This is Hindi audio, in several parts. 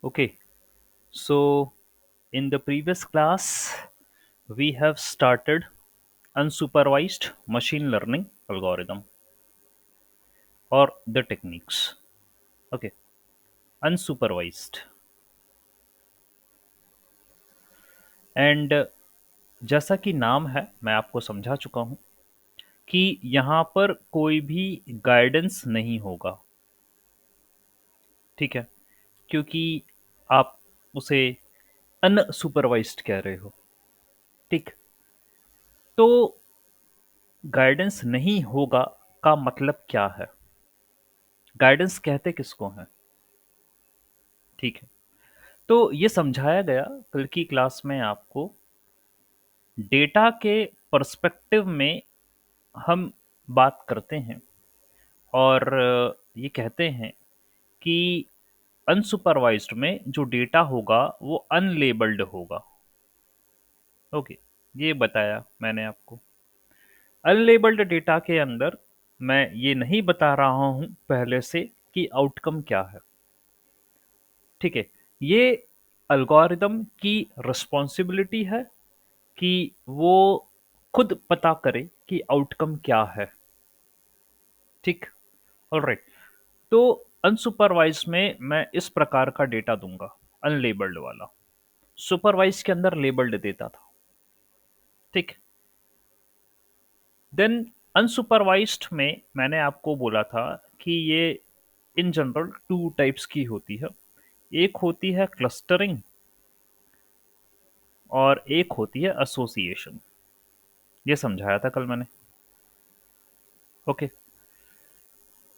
Okay, so in the previous class, we have started unsupervised machine learning algorithm or the techniques. Okay, unsupervised. And जैसा कि नाम है मैं आपको समझा चुका हूं कि यहाँ पर कोई भी गाइडेंस नहीं होगा। ठीक है, क्योंकि आप उसे अनसुपरवाइज्ड कह रहे हो। ठीक, तो गाइडेंस नहीं होगा का मतलब क्या है? गाइडेंस कहते किसको हैं? ठीक है, तो ये समझाया गया कल की क्लास में आपको। डेटा के पर्सपेक्टिव में हम बात करते हैं और ये कहते हैं कि अनसुपरवाइज्ड में जो डेटा होगा वो अनलेबल्ड होगा। ओके, ये बताया मैंने आपको। अनलेबल्ड डेटा के अंदर मैं ये नहीं बता रहा हूं पहले से कि आउटकम क्या है। ठीक है, ये अल्गोरिदम की रिस्पॉन्सिबिलिटी है कि वो खुद पता करे कि आउटकम क्या है। ठीक, ऑलराइट। तो अनसुपरवाइज में मैं इस प्रकार का डेटा दूंगा, अनलेबल्ड वाला। सुपरवाइज के अंदर लेबल्ड देता था। ठीक, देन अनसुपरवाइज्ड में मैंने आपको बोला था कि ये इन जनरल टू टाइप्स की होती है। एक होती है क्लस्टरिंग और एक होती है एसोसिएशन। ये समझाया था कल मैंने। Okay,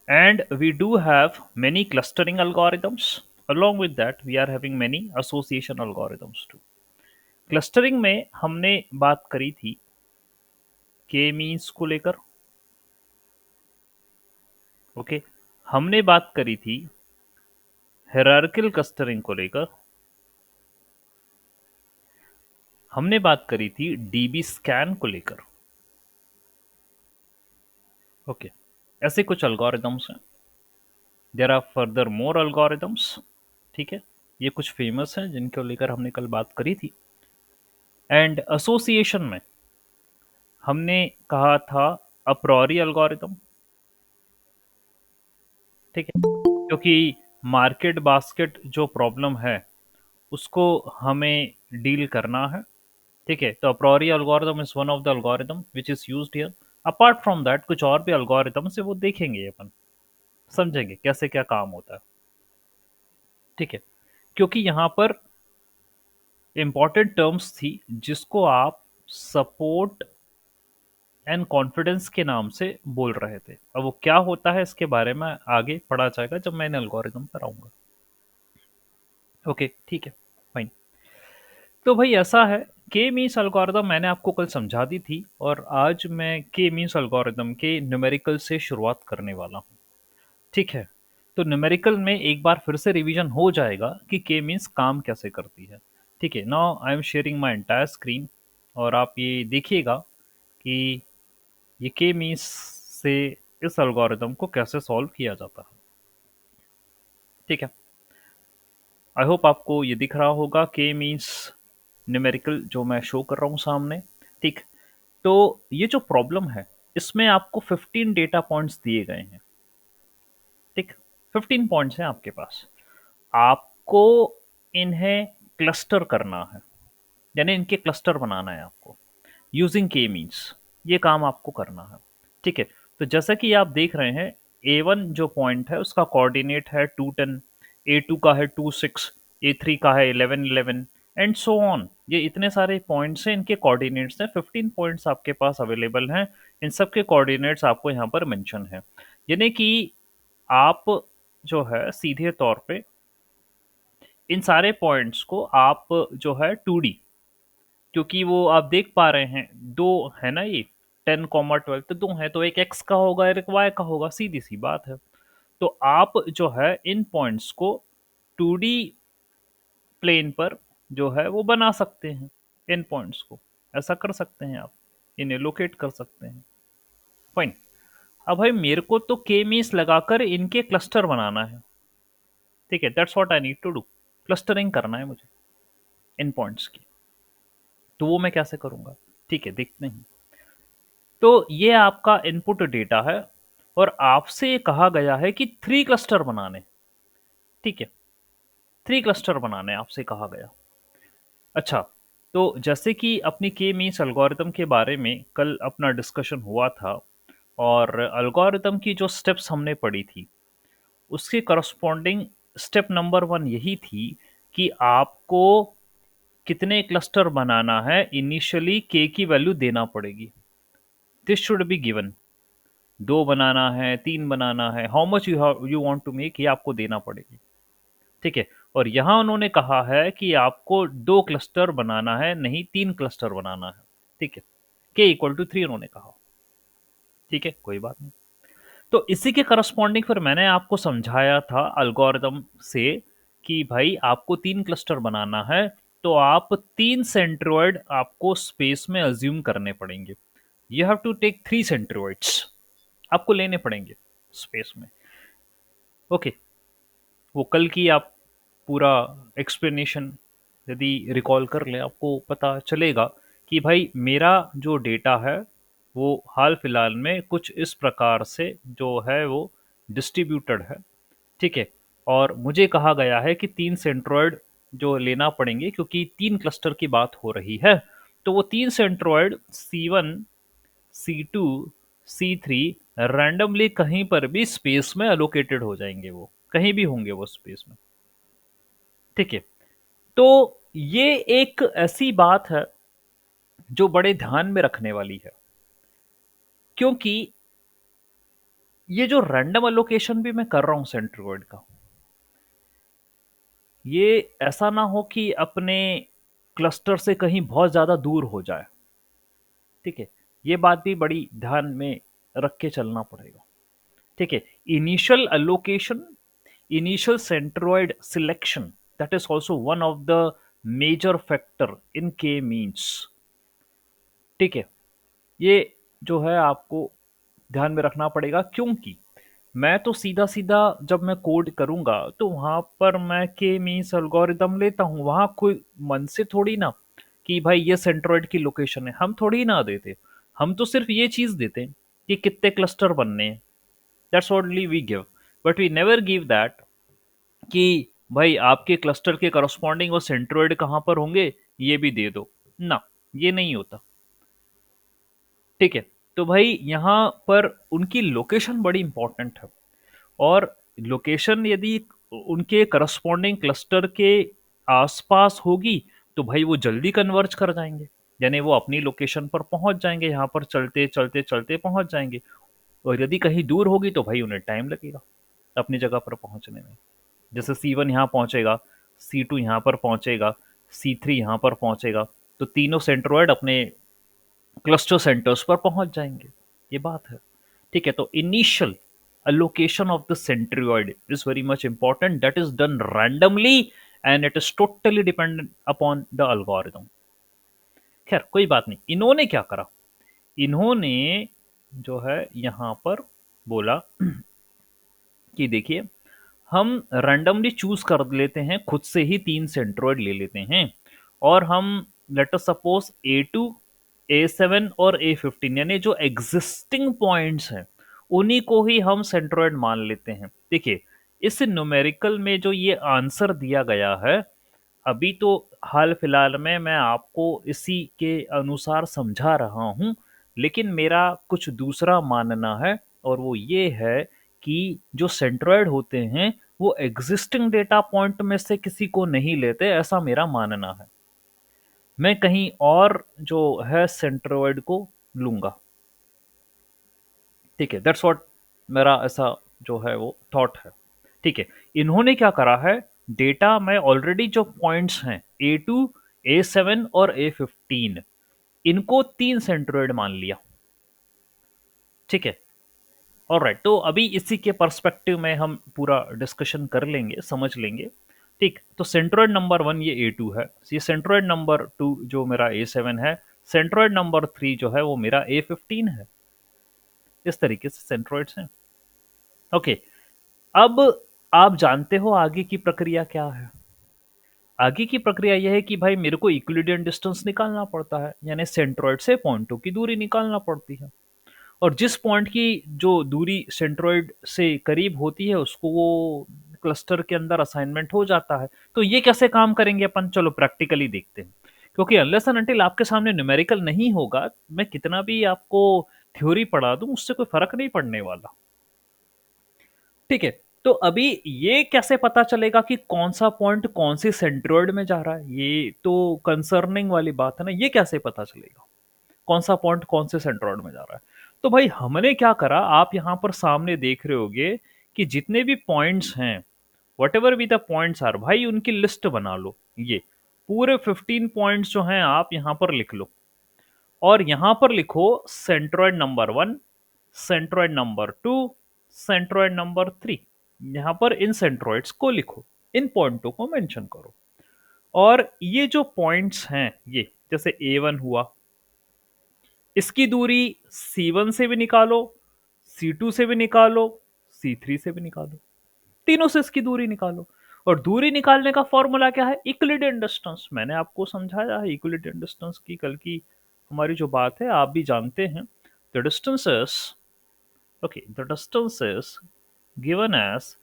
and we do have many clustering algorithms. Along with that we are having many association algorithms too. Clustering में हमने बात करी थी के मीन्स को लेकर। ओके, हमने बात करी थी हायरार्किकल क्लस्टरिंग को लेकर। हमने बात करी थी डीबी स्कैन को लेकर। ओके, ऐसे कुछ अल्गोरिथम्स हैं। There are further more algorithms. ठीक है, ये कुछ फेमस हैं जिनको लेकर हमने कल बात करी थी। एंड एसोसिएशन में हमने कहा था अप्रोरी एल्गोरिथम। ठीक है, क्योंकि मार्केट बास्केट जो प्रॉब्लम है उसको हमें डील करना है। ठीक है, तो apriori algorithm is one of the algorithm which is used here. Apart from that कुछ और भी एल्गोरिथम से वो देखेंगे अपन, समझेंगे कैसे क्या काम होता है। ठीक है, क्योंकि यहाँ पर इंपॉर्टेंट टर्म्स थी जिसको आप सपोर्ट एंड कॉन्फिडेंस के नाम से बोल रहे थे। अब वो क्या होता है इसके बारे में आगे पढ़ा जाएगा जब मैं इन एल्गोरिथम पर आऊंगा। ओके, ठीक है, फाइन। तो भाई ऐसा है, के मीन्स एल्गोरिथम मैंने आपको कल समझा दी थी और आज मैं के मीन्स एल्गोरिथम के न्यूमेरिकल से शुरुआत करने वाला हूँ। ठीक है, तो न्यूमेरिकल में एक बार फिर से रिवीजन हो जाएगा कि के मीन्स काम कैसे करती है। ठीक है, now I am sharing my entire screen और आप ये देखिएगा कि ये के मीन्स से इस एल्गोरिथम को कैसे सॉल्व किया जाता है। ठीक है, आई होप आपको ये दिख रहा होगा के मीन्स न्यूमेरिकल जो मैं शो कर रहा हूँ सामने। ठीक, तो ये जो प्रॉब्लम है इसमें आपको 15 डेटा पॉइंट्स दिए गए हैं। ठीक, 15 पॉइंट्स हैं आपके पास। आपको इन्हें क्लस्टर करना है, यानी इनके क्लस्टर बनाना है आपको यूजिंग के मीन्स। ये काम आपको करना है। ठीक है, तो जैसा कि आप देख रहे हैं A1 जो पॉइंट है उसका कोऑर्डिनेट है 210, A2 का है 26, A3 का है 1111 एंड सो ऑन। ये इतने सारे पॉइंट्स हैं, इनके कोऑर्डिनेट्स हैं। 15 पॉइंट्स आपके पास अवेलेबल हैं। इन सब के कोऑर्डिनेट्स आपको यहाँ पर मेंशन है, यानी कि आप जो है सीधे तौर पे इन सारे पॉइंट्स को आप जो है 2D, क्योंकि वो आप देख पा रहे हैं दो है ना, ये 10, 12 तो दो है, तो एक एक्स का होगा एक वाई का होगा, सीधी सी बात है। तो आप जो है इन पॉइंट्स को 2D प्लेन पर जो है वो बना सकते हैं। इन पॉइंट्स को ऐसा कर सकते हैं आप, इन्हें लोकेट कर सकते हैं। फाइन। अब भाई मेरे को तो के मीन्स लगाकर इनके क्लस्टर बनाना है। ठीक है, that's what I need to do. Clustering करना है मुझे इन पॉइंट्स की, तो वो मैं कैसे करूंगा? ठीक है, देखते हैं। तो ये आपका इनपुट डेटा है और आपसे कहा गया है कि 3 क्लस्टर बनाने। ठीक है, 3 क्लस्टर बनाने आपसे कहा गया। अच्छा, तो जैसे कि अपनी के मीन्स एल्गोरिथम के बारे में कल अपना डिस्कशन हुआ था और एल्गोरिथम की जो स्टेप्स हमने पढ़ी थी, उसके करस्पॉन्डिंग स्टेप नंबर 1 यही थी कि आपको कितने क्लस्टर बनाना है, इनिशियली के की वैल्यू देना पड़ेगी। This should be given. 2 बनाना है, 3 बनाना है, how much you want to make, ये आपको देना पड़ेगी। ठीक है, और यहाँ उन्होंने कहा है कि आपको 2 क्लस्टर बनाना है, नहीं 3 क्लस्टर बनाना है। ठीक है, के इक्वल टू 3 उन्होंने कहा। ठीक है, कोई बात नहीं। तो इसी के करस्पॉन्डिंग फिर मैंने आपको समझाया था एल्गोरिदम से कि भाई आपको 3 क्लस्टर बनाना है, तो आप 3 सेंट्रोइड आपको स्पेस में अज्यूम करने पड़ेंगे। You have to take 3 centroids, आपको लेने पड़ेंगे स्पेस में। ओके, वो कल की आप पूरा एक्सप्लेनेशन यदि रिकॉल कर लें, आपको पता चलेगा कि भाई मेरा जो डेटा है वो हाल फिलहाल में कुछ इस प्रकार से जो है वो डिस्ट्रीब्यूटेड है। ठीक है, और मुझे कहा गया है कि 3 सेंट्रोइड जो लेना पड़ेंगे क्योंकि 3 क्लस्टर की बात हो रही है। तो वो 3 centroid C1, C2, C3 randomly कहीं पर भी स्पेस में एलोकेटेड हो जाएंगे, वो कहीं भी होंगे वो स्पेस में। ठीक है, तो ये एक ऐसी बात है जो बड़े ध्यान में रखने वाली है, क्योंकि ये जो रैंडम एलोकेशन भी मैं कर रहा हूं सेंट्रोइड का, ये ऐसा ना हो कि अपने क्लस्टर से कहीं बहुत ज्यादा दूर हो जाए। ठीक है, ये बात भी बड़ी ध्यान में रख के चलना पड़ेगा। ठीक है, initial allocation, initial centroid selection, that is also one of the major factor in k means। ठीक है, ये जो है आपको ध्यान में रखना पड़ेगा, क्योंकि मैं तो सीधा सीधा जब मैं कोड करूंगा तो वहां पर मैं के मीन्स एल्गोरिदम लेता हूं, वहां कोई मन से थोड़ी ना कि भाई ये सेंट्रोइड की लोकेशन है, हम थोड़ी ना देते। हम तो सिर्फ ये चीज देते हैं कि कितने क्लस्टर बनने हैं, that's only we give. But we never give that कि भाई आपके क्लस्टर के करस्पॉन्डिंग वो सेंट्रोइड कहाँ पर होंगे, ये भी दे दो ना, ये नहीं होता। ठीक है, तो भाई यहाँ पर उनकी लोकेशन बड़ी इंपॉर्टेंट है, और लोकेशन यदि उनके करस्पॉन्डिंग क्लस्टर के आसपास होगी तो भाई वो जल्दी कन्वर्ज कर जाएंगे, यानी वो अपनी लोकेशन पर पहुंच जाएंगे, यहाँ पर चलते चलते चलते पहुंच जाएंगे। और यदि कहीं दूर होगी तो भाई उन्हें टाइम लगेगा अपनी जगह पर पहुंचने में। जैसे C1 यहाँ पहुंचेगा, C2 यहाँ पर पहुंचेगा, C3 यहाँ पर पहुंचेगा, तो तीनों सेंट्रोइड अपने क्लस्टर सेंटर्स पर पहुंच जाएंगे। ये बात है। ठीक है, तो initial allocation of the centroid is very much important, that is done randomly and it is totally dependent upon the algorithm। खैर कोई बात नहीं, इन्होंने क्या करा, इन्होंने जो है यहाँ पर बोला कि देखिए हम रैंडमली चूज कर लेते हैं, खुद से ही 3 सेंट्रोइड ले लेते हैं, और हम let us suppose A2, A7 और A15 यानी जो एग्जिस्टिंग पॉइंट्स हैं उन्हीं को ही हम सेंट्रोइड मान लेते हैं। देखिए, इस न्यूमेरिकल में जो ये आंसर दिया गया है, अभी तो हाल फिलहाल में मैं आपको इसी के अनुसार समझा रहा हूं, लेकिन मेरा कुछ दूसरा मानना है, और वो ये है कि जो सेंट्रोइड होते हैं वो एग्जिस्टिंग डेटा पॉइंट में से किसी को नहीं लेते, ऐसा मेरा मानना है। मैं कहीं और जो है सेंट्रोइड को लूंगा। ठीक है, दैट्स व्हाट मेरा ऐसा जो है वो थॉट है। ठीक है, इन्होंने क्या करा है, डेटा में ऑलरेडी जो पॉइंट्स हैं A2, A7 और A15, इनको 3 सेंट्रोइड मान लिया। ठीक है, ऑलराइट, तो अभी इसी के पर्सपेक्टिव में हम पूरा डिस्कशन कर लेंगे, समझ लेंगे। ठीक, तो सेंट्रोइड नंबर 1 ये A2 है, ये सेंट्रोइड नंबर 2 जो मेरा A7 है, सेंट्रोइड नंबर 3 जो है वो मेरा A15 है। इस तरीके से सेंट्रोइड्स हैं। ओके, अब आप जानते हो आगे की प्रक्रिया क्या है। आगे की प्रक्रिया यह है कि भाई मेरे को इक्विलिडियन डिस्टेंस निकालना पड़ता है, यानी सेंट्रोइड से पॉइंटों की दूरी निकालना पड़ती है। और जिस पॉइंट की जो दूरी सेंट्रोइड से करीब होती है उसको वो क्लस्टर के अंदर असाइनमेंट हो जाता है। तो ये कैसे काम करेंगे अपन, चलो प्रैक्टिकली देखते हैं। क्योंकि अनलेस एंड अनटिल आपके सामने न्यूमेरिकल नहीं होगा, मैं कितना भी आपको थ्योरी पढ़ा दूं उससे कोई फर्क नहीं पड़ने वाला। ठीक है, तो अभी ये कैसे पता चलेगा कि कौन सा पॉइंट कौन सी सेंट्रोइड में जा रहा है, ये तो कंसर्निंग वाली बात है ना। ये कैसे पता चलेगा कौन सा पॉइंट कौन से सेंट्रोइड में जा रहा है? तो भाई हमने क्या करा, आप यहां पर सामने देख रहे होगे कि जितने भी पॉइंट्स हैं, whatever be the points are, भाई उनकी लिस्ट बना लो। ये पूरे 15 पॉइंट्स जो हैं आप यहां पर लिख लो, और यहां पर लिखो centroid number 1, centroid number 2, centroid number 3। यहां पर इन सेंट्रोइड्स को लिखो, इन पॉइंटों को मेंशन करो। और ये जो पॉइंट्स हैं, ये जैसे A1 हुआ, इसकी दूरी C1 से भी निकालो, C2 से भी निकालो, C3 से भी निकालो, तीनों से इसकी दूरी निकालो। और दूरी निकालने का फॉर्मूला क्या है, इक्विलिडियन डिस्टेंस। मैंने आपको समझाया है इक्विलिडियन डिस्टेंस की, कल की हमारी जो बात है आप भी जानते हैं। The distance is, okay, the distance is given as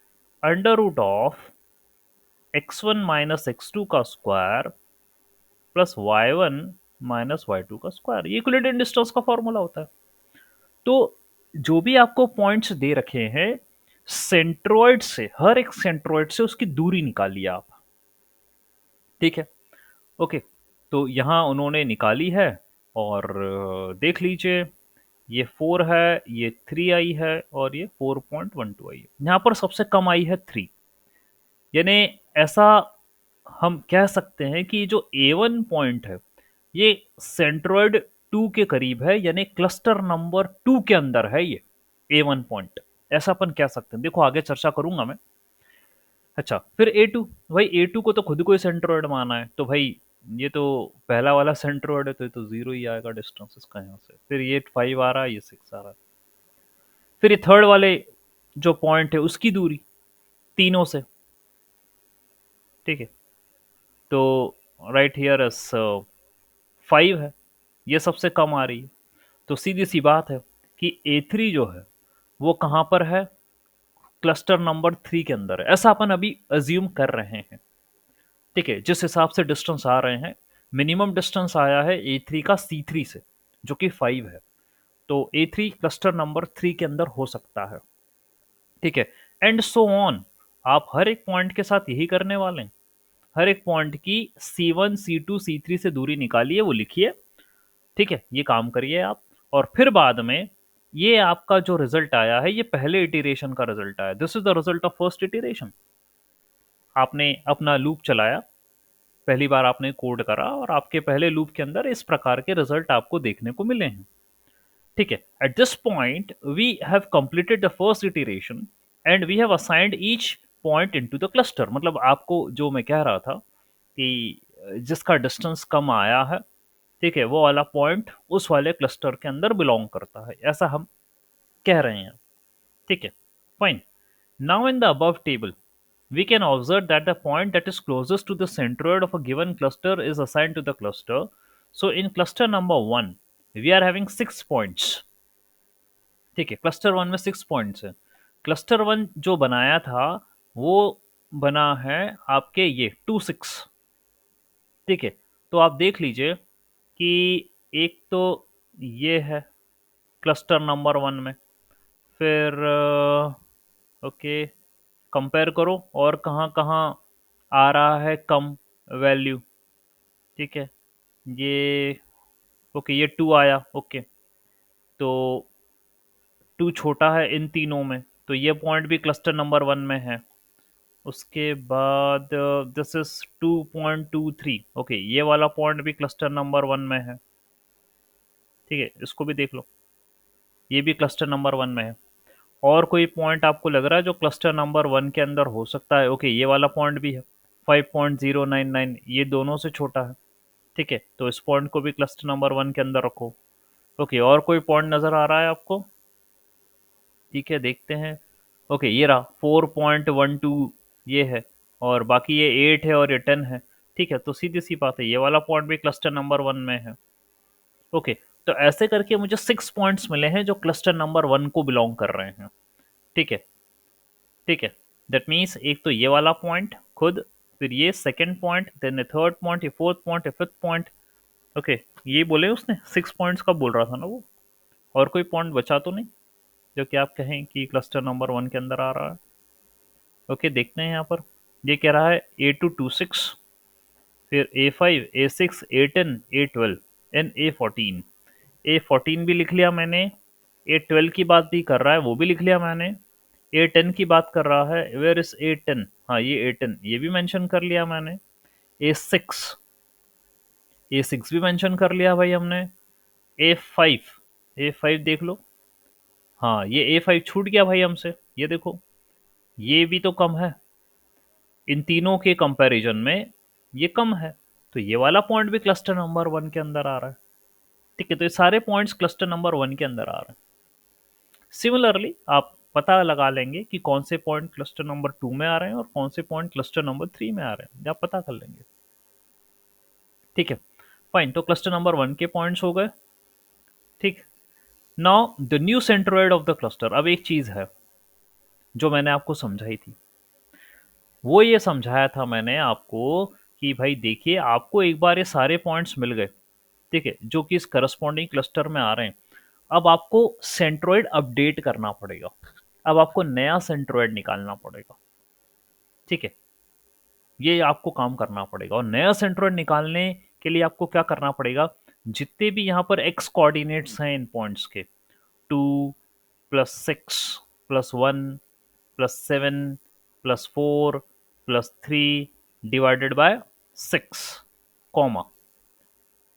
under root of x1 minus x2 का square plus y1 minus y2 का स्क्वायर। ये इक्विलिडियन डिस्टेंस का फॉर्मूला होता है। तो जो भी आपको पॉइंट्स दे रखे हैं, सेंट्रोइड से, हर एक सेंट्रोइड से उसकी दूरी निकालिए आप। ठीक है, ओके। तो यहां उन्होंने निकाली है, और देख लीजिए, ये 4 है, ये 3 आई है, और ये 4.12 आई है। यहां पर सबसे कम आई है 3, यानी ऐसा हम कह सकते हैं कि जो A1 पॉइंट है ये सेंट्रोइड 2 के करीब है, यानी क्लस्टर नंबर 2 के अंदर है ये A1 पॉइंट। ऐसा अपन कह सकते हैं, देखो आगे चर्चा करूंगा मैं। अच्छा, फिर A2, भाई A2 को तो खुद को ही सेंट्रोइड माना है, तो भाई ये तो पहला वाला सेंट्रोइड है, तो ये तो 0 ही आएगा डिस्टेंस इसका यहाँ से। फिर ये 5 आ रहा है, ये 6 आ रहा है। फिर ये थर्ड वाले जो पॉइंट है उसकी दूरी तीनों से, ठीक है, तो राइट हियर इज 5 है, ये सबसे कम आ रही है। तो सीधी सी बात है कि A3 जो है वो कहां पर है, क्लस्टर नंबर 3 के अंदर है, ऐसा अपन अभी अज्यूम कर रहे हैं। ठीक है, जिस हिसाब से डिस्टेंस आ रहे हैं, मिनिमम डिस्टेंस आया है A3 का C3 से, जो कि 5 है। तो A3 क्लस्टर नंबर 3 के अंदर हो सकता है। ठीक है, एंड सो ऑन। आप हर एक पॉइंट के साथ यही करने वाले हैं। हर एक पॉइंट की C1 C2 C3 से दूरी निकालिए, वो लिखिए। ठीक है, ये काम करिए आप। और फिर बाद में ये आपका जो रिजल्ट आया है, ये पहले इटरेशन का रिजल्ट आया, this is the result of first iteration. आपने अपना लूप चलाया, पहली बार आपने कोड करा, और आपके पहले लूप के अंदर इस प्रकार के रिजल्ट आपको देखने को मिले हैं। ठीक है, at this point we have completed the first iteration and we have assigned each point into the cluster. मतलब आपको जो मैं कह रहा था कि जिसका डिस्टेंस कम आया है, ठीक है, वो वाला पॉइंट उस वाले क्लस्टर के अंदर बिलोंग करता है, ऐसा हम कह रहे हैं। ठीक है, fine. Now in the above table we can observe that the point that is closest to the centroid of a given cluster is assigned to the cluster. So in cluster number 1 we are having 6 points। ठीक है, क्लस्टर 1 में 6 पॉइंट्स है। क्लस्टर 1 जो बनाया था वो बना है आपके ये 2 6। ठीक है, तो आप देख लीजिए कि एक तो ये है क्लस्टर नंबर 1 में, फिर ओके, कंपेयर करो और कहाँ कहाँ आ रहा है कम वैल्यू। ठीक है, ये ओके, ये 2 आया, ओके, तो 2 छोटा है इन तीनों में, तो ये पॉइंट भी क्लस्टर नंबर 1 में है। उसके बाद दिस इज 2.23, ओके, ये वाला पॉइंट भी क्लस्टर नंबर 1 में है। ठीक है, इसको भी देख लो, ये भी क्लस्टर नंबर 1 में है। और कोई पॉइंट आपको लग रहा है जो क्लस्टर नंबर 1 के अंदर हो सकता है? ओके, ये वाला पॉइंट भी है 5.099, ये दोनों से छोटा है। ठीक है, तो इस पॉइंट को भी क्लस्टर नंबर 1 के अंदर रखो। ओके, और कोई पॉइंट नजर आ रहा है आपको? ठीक है, देखते हैं। ओके, ये रहा 4.12, ये है, और बाकी ये 8 है और ये 10 है। ठीक है, तो सीधी सी बात है, ये वाला पॉइंट भी क्लस्टर नंबर 1 में है। ओके, तो ऐसे करके मुझे 6 पॉइंट्स मिले हैं जो क्लस्टर नंबर 1 को बिलोंग कर रहे हैं। ठीक है, ठीक है। दैट मीन्स एक तो ये वाला पॉइंट खुद, फिर ये सेकंड पॉइंट, देन ए थर्ड पॉइंट, ये फोर्थ पॉइंट, ये फिफ्थ पॉइंट। ओके, ये बोले उसने 6 पॉइंट्स का बोल रहा था ना वो। और कोई पॉइंट बचा तो नहीं जो कि आप कहें कि क्लस्टर नंबर 1 के अंदर आ रहा है? ओके, देखते हैं यहाँ पर। ये कह रहा है A226, फिर A5, A6, A10, A12 and A14। A14 भी लिख लिया मैंने, A12 की बात भी कर रहा है, वो भी लिख लिया मैंने, A10 की बात कर रहा है, वेयर इज A10, हाँ ये A10, ये भी मेंशन कर लिया मैंने। A6, A6 भी मेंशन कर लिया भाई हमने। A5, A5 देख लो, हाँ ये A5 छूट गया भाई हमसे, ये देखो, ये भी तो कम है, इन तीनों के कंपैरिजन में ये कम है, तो ये वाला पॉइंट भी क्लस्टर नंबर 1 के अंदर आ रहा है। ठीक है, तो ये सारे पॉइंट्स क्लस्टर नंबर 1 के अंदर आ रहे हैं। सिमिलरली आप पता लगा लेंगे कि कौन से पॉइंट क्लस्टर नंबर 2 में आ रहे हैं और कौन से पॉइंट क्लस्टर नंबर 3 में आ रहे हैं, आप पता कर लेंगे। ठीक है, फाइन, तो क्लस्टर नंबर 1 के पॉइंट्स हो गए। ठीक, now the new centroid of the cluster. अब एक चीज है जो मैंने आपको समझाई थी, वो ये समझाया था मैंने आपको कि भाई देखिए, आपको एक बार ये सारे पॉइंट्स मिल गए, ठीक है, जो कि इस करस्पॉन्डिंग क्लस्टर में आ रहे हैं। अब आपको सेंट्रोइड अपडेट करना पड़ेगा, अब आपको नया सेंट्रोइड निकालना पड़ेगा। ठीक है, ये आपको काम करना पड़ेगा, और नया सेंट्रोइड निकालने के लिए आपको क्या करना पड़ेगा, जितने भी यहाँ पर एक्स कोऑर्डिनेट्स हैं इन पॉइंट्स के, 2 + 6 +1 +7 +4 +3 divided by 6, comma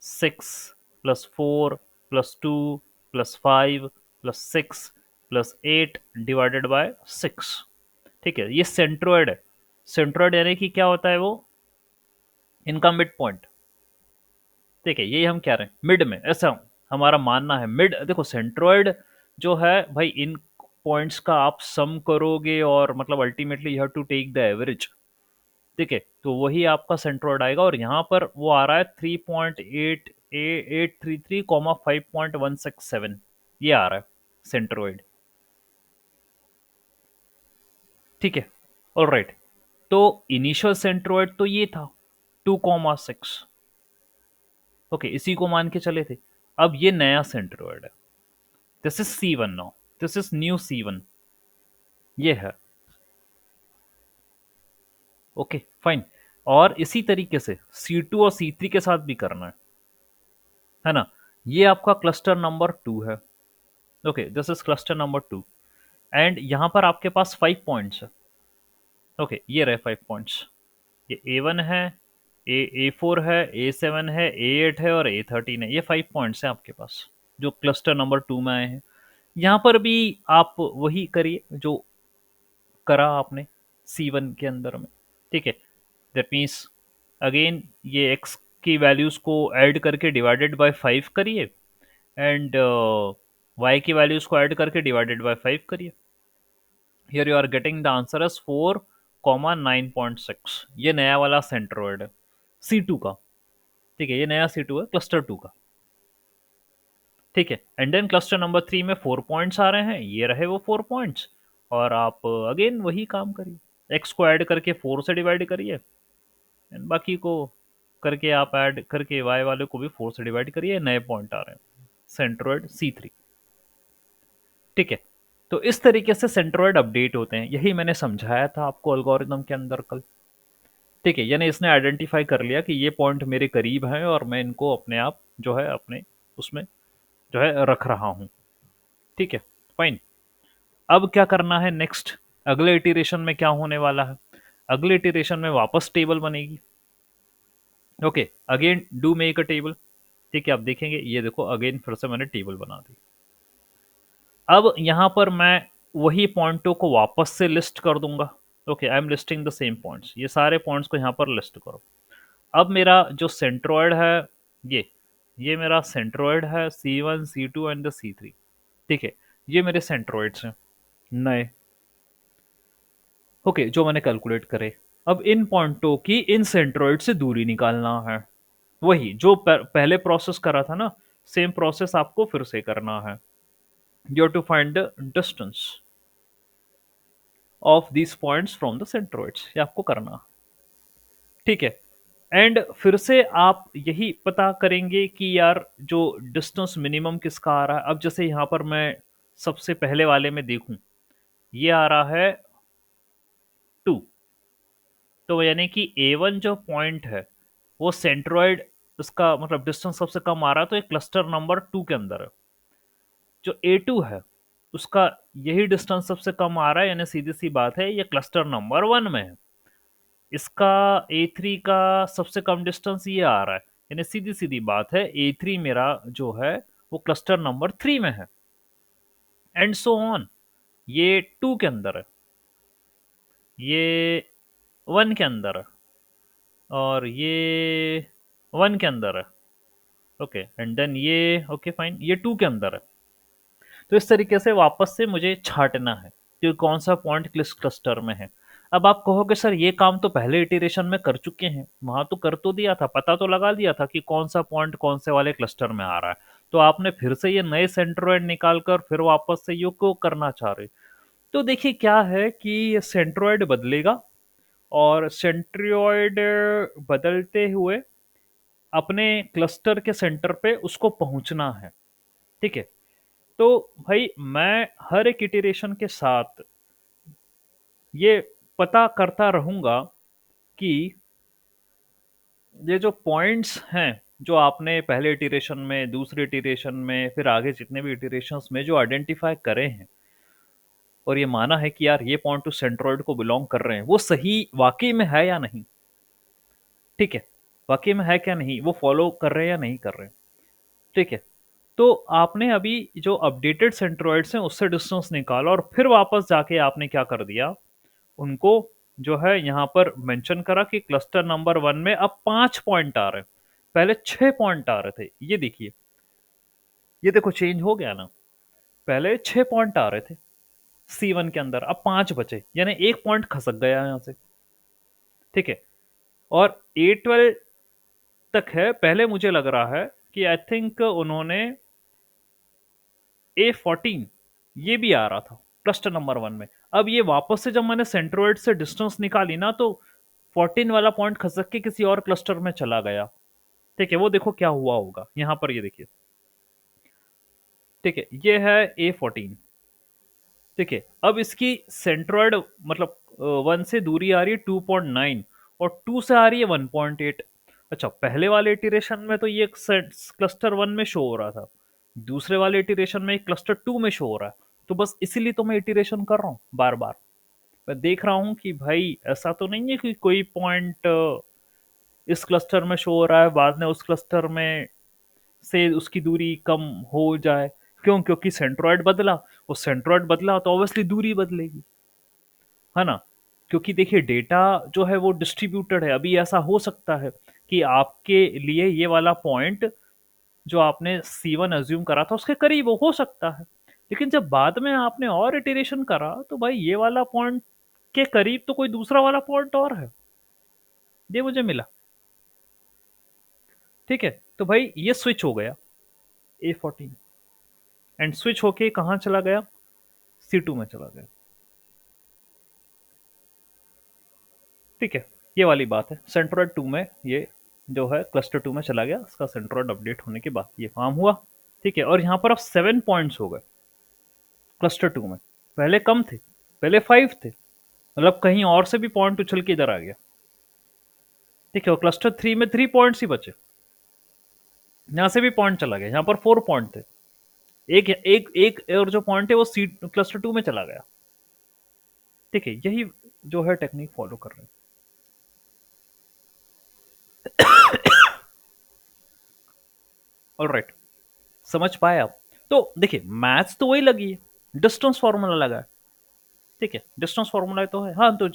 6 +4 +2 +5 +6 divided by 6। ठीक है, ये सेंट्रोइड है। सेंट्रोइड यानी कि क्या होता है वो, इनका मिड पॉइंट। ठीक है, यही हम कह रहे हैं, मिड में, ऐसा हमारा मानना है, मिड। देखो सेंट्रोइड जो है भाई, इन पॉइंट्स का आप सम करोगे और मतलब ultimately you have to take the average. ठीक है, तो वही आपका सेंट्रोइड आएगा, और यहाँ पर वो आ रहा है 3.8833, 5.167, ये आ रहा है सेंट्रोइड। ठीक है, ऑल राइट। तो इनिशियल सेंट्रोइड तो ये था 2,6। ओके, इसी को मान के चले थे। अब ये नया सेंट्रोइड है, this is C1 now, this is new C1, ये है। Okay, fine. और इसी तरीके से C2 और C3 के साथ भी करना है ना। ये आपका क्लस्टर नंबर 2 है। Okay, this is cluster number 2, and यहां पर आपके पास 5 पॉइंट्स है। ओके, ये रहे 5 पॉइंट्स, ये A1 है, A4 है, A7 है, A8 है और A13 है। ये 5 पॉइंट्स हैं आपके पास जो क्लस्टर नंबर 2 में आए हैं। यहाँ पर भी आप वही करिए जो करा आपने C1 के अंदर में। ठीक है, दैट मीन्स अगेन ये x की वैल्यूज को ऐड करके डिवाइडेड बाय 5 करिए, एंड y की वैल्यूज को ऐड करके डिवाइडेड बाय 5 करिए। Here you are getting the answer as 4,9.6। ये नया वाला सेंट्रोइड है C2 का। ठीक है, ये नया C2 है क्लस्टर 2 का। ठीक है, एंड देन क्लस्टर नंबर 3 में 4 पॉइंट्स आ रहे हैं, ये रहे वो 4 पॉइंट्स, और आप अगेन वही काम करिए, x को ऐड करके 4 से डिवाइड करिए, एंड बाकी को करके आप ऐड करके y वाले को भी 4 से डिवाइड करिए, नए पॉइंट आ रहे हैं, सेंट्रोइड C3। ठीक है, तो इस तरीके से सेंट्रोइड अपडेट होते हैं, यही मैंने समझाया था आपको एल्गोरिदम के अंदर कल। ठीक है, यानी इसने आइडेंटिफाई कर लिया कि ये पॉइंट मेरे करीब हैं और मैं इनको अपने आप जो है अपने उसमें जो है रख रहा हूँ। ठीक है, फाइन। अब क्या करना है नेक्स्ट, अगले इटरेशन में क्या होने वाला है, अगले इटरेशन में वापस टेबल बनेगी। Okay, again do make a table. ठीक है, आप देखेंगे, ये देखो अगेन फिर से मैंने टेबल बना दी। अब यहां पर मैं वही पॉइंटों को वापस से लिस्ट कर दूंगा। Okay, I am listing the same points, ये सारे पॉइंट्स को यहां पर लिस्ट करो। अब मेरा जो सेंट्रोइड है, ये मेरा सेंट्रोइड है C1, C2 and the C3। ठीक है, ये मेरे सेंट्रोइड्स हैं नए। ओके, जो मैंने कैलकुलेट करे। अब इन पॉइंटों की इन सेंट्रोइड से दूरी निकालना है। वही जो पहले प्रोसेस करा था ना, सेम प्रोसेस आपको फिर से करना है। You have to find the distance of these points from the centroids, ये आपको करना। ठीक है। एंड फिर से आप यही पता करेंगे कि यार जो डिस्टेंस मिनिमम किसका आ रहा है। अब जैसे यहां पर मैं सबसे पहले वाले में देखूं, ये आ रहा है 2। तो यानी कि A1 जो पॉइंट है वो सेंट्रॉइड, उसका मतलब डिस्टेंस सबसे कम आ रहा है, तो एक क्लस्टर नंबर 2 के अंदर है। जो A2 है उसका यही डिस्टेंस सबसे कम आ रहा है, यानी सीधी सी बात है ये क्लस्टर नंबर 1 में है। इसका A3 का सबसे कम डिस्टेंस ये आ रहा है, यानी सीधी सीधी बात है A3 मेरा जो है वो क्लस्टर नंबर 3 में है। एंड सो ऑन, ये 2 के अंदर है, ये 1 के अंदर है, और ये 1 के अंदर है। ओके, एंड देन ये ओके फाइन, ये 2 के अंदर है। तो इस तरीके से वापस से मुझे छांटना है कि कौन सा पॉइंट किस क्लस्टर में है। अब आप कहोगे सर ये काम तो पहले इटरेशन में कर चुके हैं, वहां तो कर तो दिया था, पता तो लगा दिया था कि कौन सा पॉइंट कौन से वाले क्लस्टर में आ रहा है, तो आपने फिर से ये नए सेंट्रोइड निकाल कर फिर वापस से ये क्यों करना चाह रहे। तो देखिए क्या है कि ये सेंट्रोइड बदलेगा, और सेंट्रोइड बदलते हुए अपने क्लस्टर के सेंटर पे उसको पहुंचना है। ठीक है। तो भाई मैं हर एक इटरेशन के साथ ये पता करता रहूंगा कि ये जो पॉइंट्स हैं जो आपने पहले इटरेशन में, दूसरे इटरेशन में, फिर आगे जितने भी इटरेशंस में जो आइडेंटिफाई करे हैं और ये माना है कि यार ये पॉइंट उस सेंट्रोइड को बिलोंग कर रहे हैं, वो सही वाकई में है या नहीं। ठीक है, वाकई में है क्या नहीं, वो फॉलो कर रहे हैं या नहीं कर रहे हैं। ठीक है। तो आपने अभी जो अपडेटेड सेंट्रोइड्स हैं उससे डिस्टेंस निकाला, और फिर वापस जाके आपने क्या कर दिया, उनको जो है यहाँ पर मेंशन करा कि क्लस्टर नंबर 1 में अब 5 पॉइंट आ रहे हैं, पहले 6 पॉइंट आ रहे थे। ये देखिए, ये देखो चेंज हो गया ना, पहले 6 पॉइंट आ रहे थे C1 के अंदर, अब 5 बचे, यानी एक पॉइंट खसक गया यहाँ से। ठीक है। और A12 तक है, पहले मुझे लग रहा है कि आई थिंक उन्होंने A14 ये भी आ रहा था क्लस्टर नंबर 1 में। अब ये वापस से जब मैंने सेंट्रोइड से डिस्टेंस निकाली ना, तो 14 वाला पॉइंट खसक के किसी और क्लस्टर में चला गया। ठीक है, वो देखो क्या हुआ होगा यहाँ पर, ये देखिए। ठीक है, ये है A14। ठीक है, अब इसकी सेंट्रोइड मतलब 1 से दूरी आ रही है 2.9, और 2 से आ रही है 1.8। अच्छा, पहले वाले इटरेशन में तो ये क्लस्टर 1 में शो हो रहा था, दूसरे वाले इटरेशन में क्लस्टर 2 में शो हो रहा है। तो बस इसीलिए तो मैं इटरेशन कर रहा हूँ बार बार। मैं देख रहा हूँ कि भाई ऐसा तो नहीं है कि कोई पॉइंट इस क्लस्टर में शो हो रहा है, बाद में उस क्लस्टर में से उसकी दूरी कम हो जाए। क्यों? क्योंकि सेंट्रोइड बदला, वो सेंट्रोइड बदला तो ऑब्वियसली दूरी बदलेगी, है ना। क्योंकि देखिए डेटा जो है वो डिस्ट्रीब्यूटेड है। अभी ऐसा हो सकता है कि आपके लिए ये वाला पॉइंट जो आपने C1 अज्यूम करा था उसके करीब हो सकता है, लेकिन जब बाद में आपने और इटरेशन करा तो भाई ये वाला पॉइंट के करीब तो कोई दूसरा वाला पॉइंट और है, ये मुझे मिला। ठीक है, तो भाई ये स्विच हो गया A14, एंड स्विच होके कहाँ चला गया, C2 में चला गया। ठीक है, ये वाली बात है। सेंट्रोइड 2 में ये जो है क्लस्टर 2 में चला गया, इसका सेंट्रोइड अपडेट होने के बाद ये काम हुआ। ठीक है, और यहाँ पर अब 7 पॉइंट्स हो गए क्लस्टर 2 में, पहले कम थे, पहले 5 थे, मतलब कहीं और से भी पॉइंट उछल के इधर आ गया। ठीक है, और क्लस्टर 3 में 3 पॉइंट्स ही बचे, यहाँ से भी पॉइंट चला गया, यहाँ पर 4 पॉइंट थे, एक एक एक और जो पॉइंट है वो सी क्लस्टर 2 में चला गया। ठीक है, यही जो है टेक्निक फॉलो कर रहे हैं। ऑलराइट, समझ पाए आप? तो देखिए मैथ्स तो वही लगी है, डिस्टेंस फॉर्मूला लगा है। ठीक है, डिस्टेंस फॉर्मूला तो है, हाँ। तो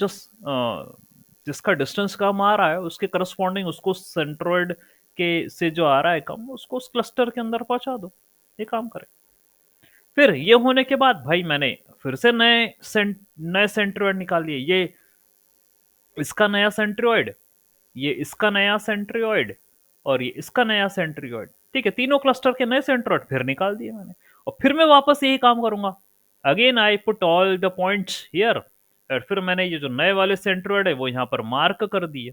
जिसका डिस्टेंस कम आ रहा है उसके करस्पॉन्डिंग उसको सेंट्रोइड के से जो आ रहा है कम, उसको उस क्लस्टर के अंदर पहुंचा दो, ये काम करे। फिर ये होने के बाद भाई मैंने फिर से नए सेंट्रोइड निकाल लिए। ये इसका नया सेंट्रियोइड, ये इसका नया सेंट्रियोइड, और ये इसका नया सेंट्रियोइड। ठीक है, तीनों क्लस्टर के नए सेंट्रियोइड फिर निकाल दिए मैंने, और फिर मैं वापस यही काम करूंगा। Again I put all the points here, और फिर मैंने ये जो नए वाले सेंट्रियोइड है वो यहाँ पर मार्क कर दिए।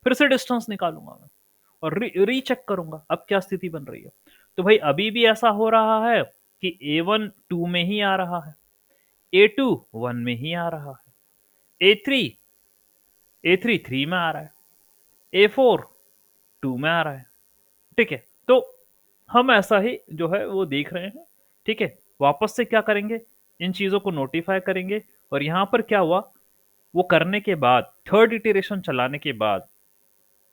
फिर से डिस्टेंस निकालूंगा मैं, और रीचेक करूंगा अब क्या स्थिति बन रही है। तो भाई अभी भी ऐसा हो रहा है कि A1 2 में ही आ रहा है, A2 1 में ही आ रहा है, A3 3 में आ रहा है, A4 2 में आ रहा है। ठीक है, तो हम ऐसा ही जो है वो देख रहे हैं। ठीक है, वापस से क्या करेंगे, इन चीजों को नोटिफाई करेंगे। और यहां पर क्या हुआ, वो करने के बाद थर्ड इटरेशन चलाने के बाद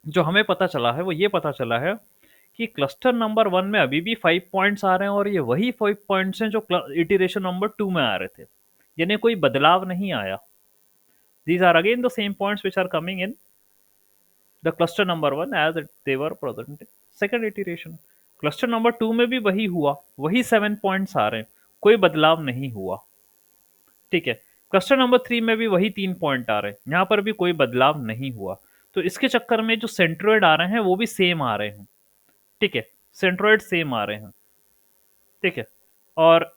जो हमें पता चला है वो ये पता चला है कि क्लस्टर नंबर 1 में अभी भी 5 पॉइंट्स आ रहे हैं, और ये वही 5 पॉइंट्स हैं जो इटरेशन नंबर 2 में आ रहे थे, यानी कोई बदलाव नहीं आया। These are again the same points which are coming in the cluster number 1 as they were present second iteration. Cluster number 2 में भी वही हुआ, वही 7 पॉइंट्स आ रहे हैं, कोई बदलाव नहीं हुआ। ठीक है, क्लस्टर नंबर 3 में भी वही 3 पॉइंट आ रहे हैं, यहाँ पर भी कोई बदलाव नहीं हुआ। तो इसके चक्कर में जो सेंट्रोइड आ रहे हैं वो भी सेम आ रहे हैं। ठीक है, सेंट्रोइड सेम आ रहे हैं। ठीक है, और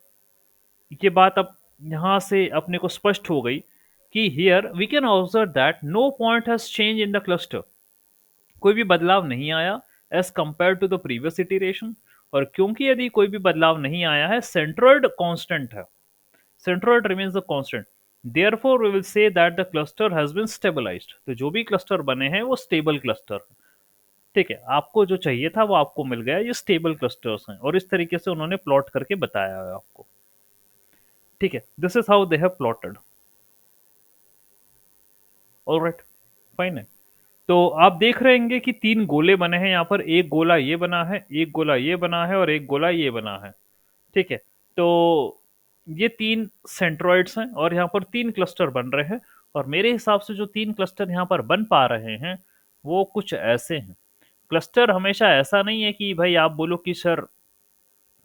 ये बात अब यहाँ से अपने को स्पष्ट हो गई कि here we can observe that no point has change in the cluster, कोई भी बदलाव नहीं आया as compare to the previous iteration. और क्योंकि यदि कोई भी बदलाव नहीं आया है, सेंट्रोइड कांस्टेंट है, centroid remains the constant, therefore we will say that the cluster has been stabilized. तो जो भी क्लस्टर बने हैं वो स्टेबल क्लस्टर। ठीक है, आपको जो चाहिए था वो आपको मिल गया, ये स्टेबल क्लस्टर्स हैं, और इस तरीके से उन्होंने प्लॉट करके बताया है आपको। ठीक है, this is how they have plotted. Alright, fine है। तो आप देख रहे होंगे कि 3 गोले बने हैं यहाँ पर, एक गोला ये बना है, एक गोला ये बना है, और एक गोला ये बना है। ठीक है, तो ये 3 सेंट्रॉइड्स हैं, और यहाँ पर 3 क्लस्टर बन रहे हैं। और मेरे हिसाब से जो 3 क्लस्टर यहाँ पर बन पा रहे हैं वो कुछ ऐसे हैं। क्लस्टर हमेशा ऐसा नहीं है कि भाई आप बोलो कि सर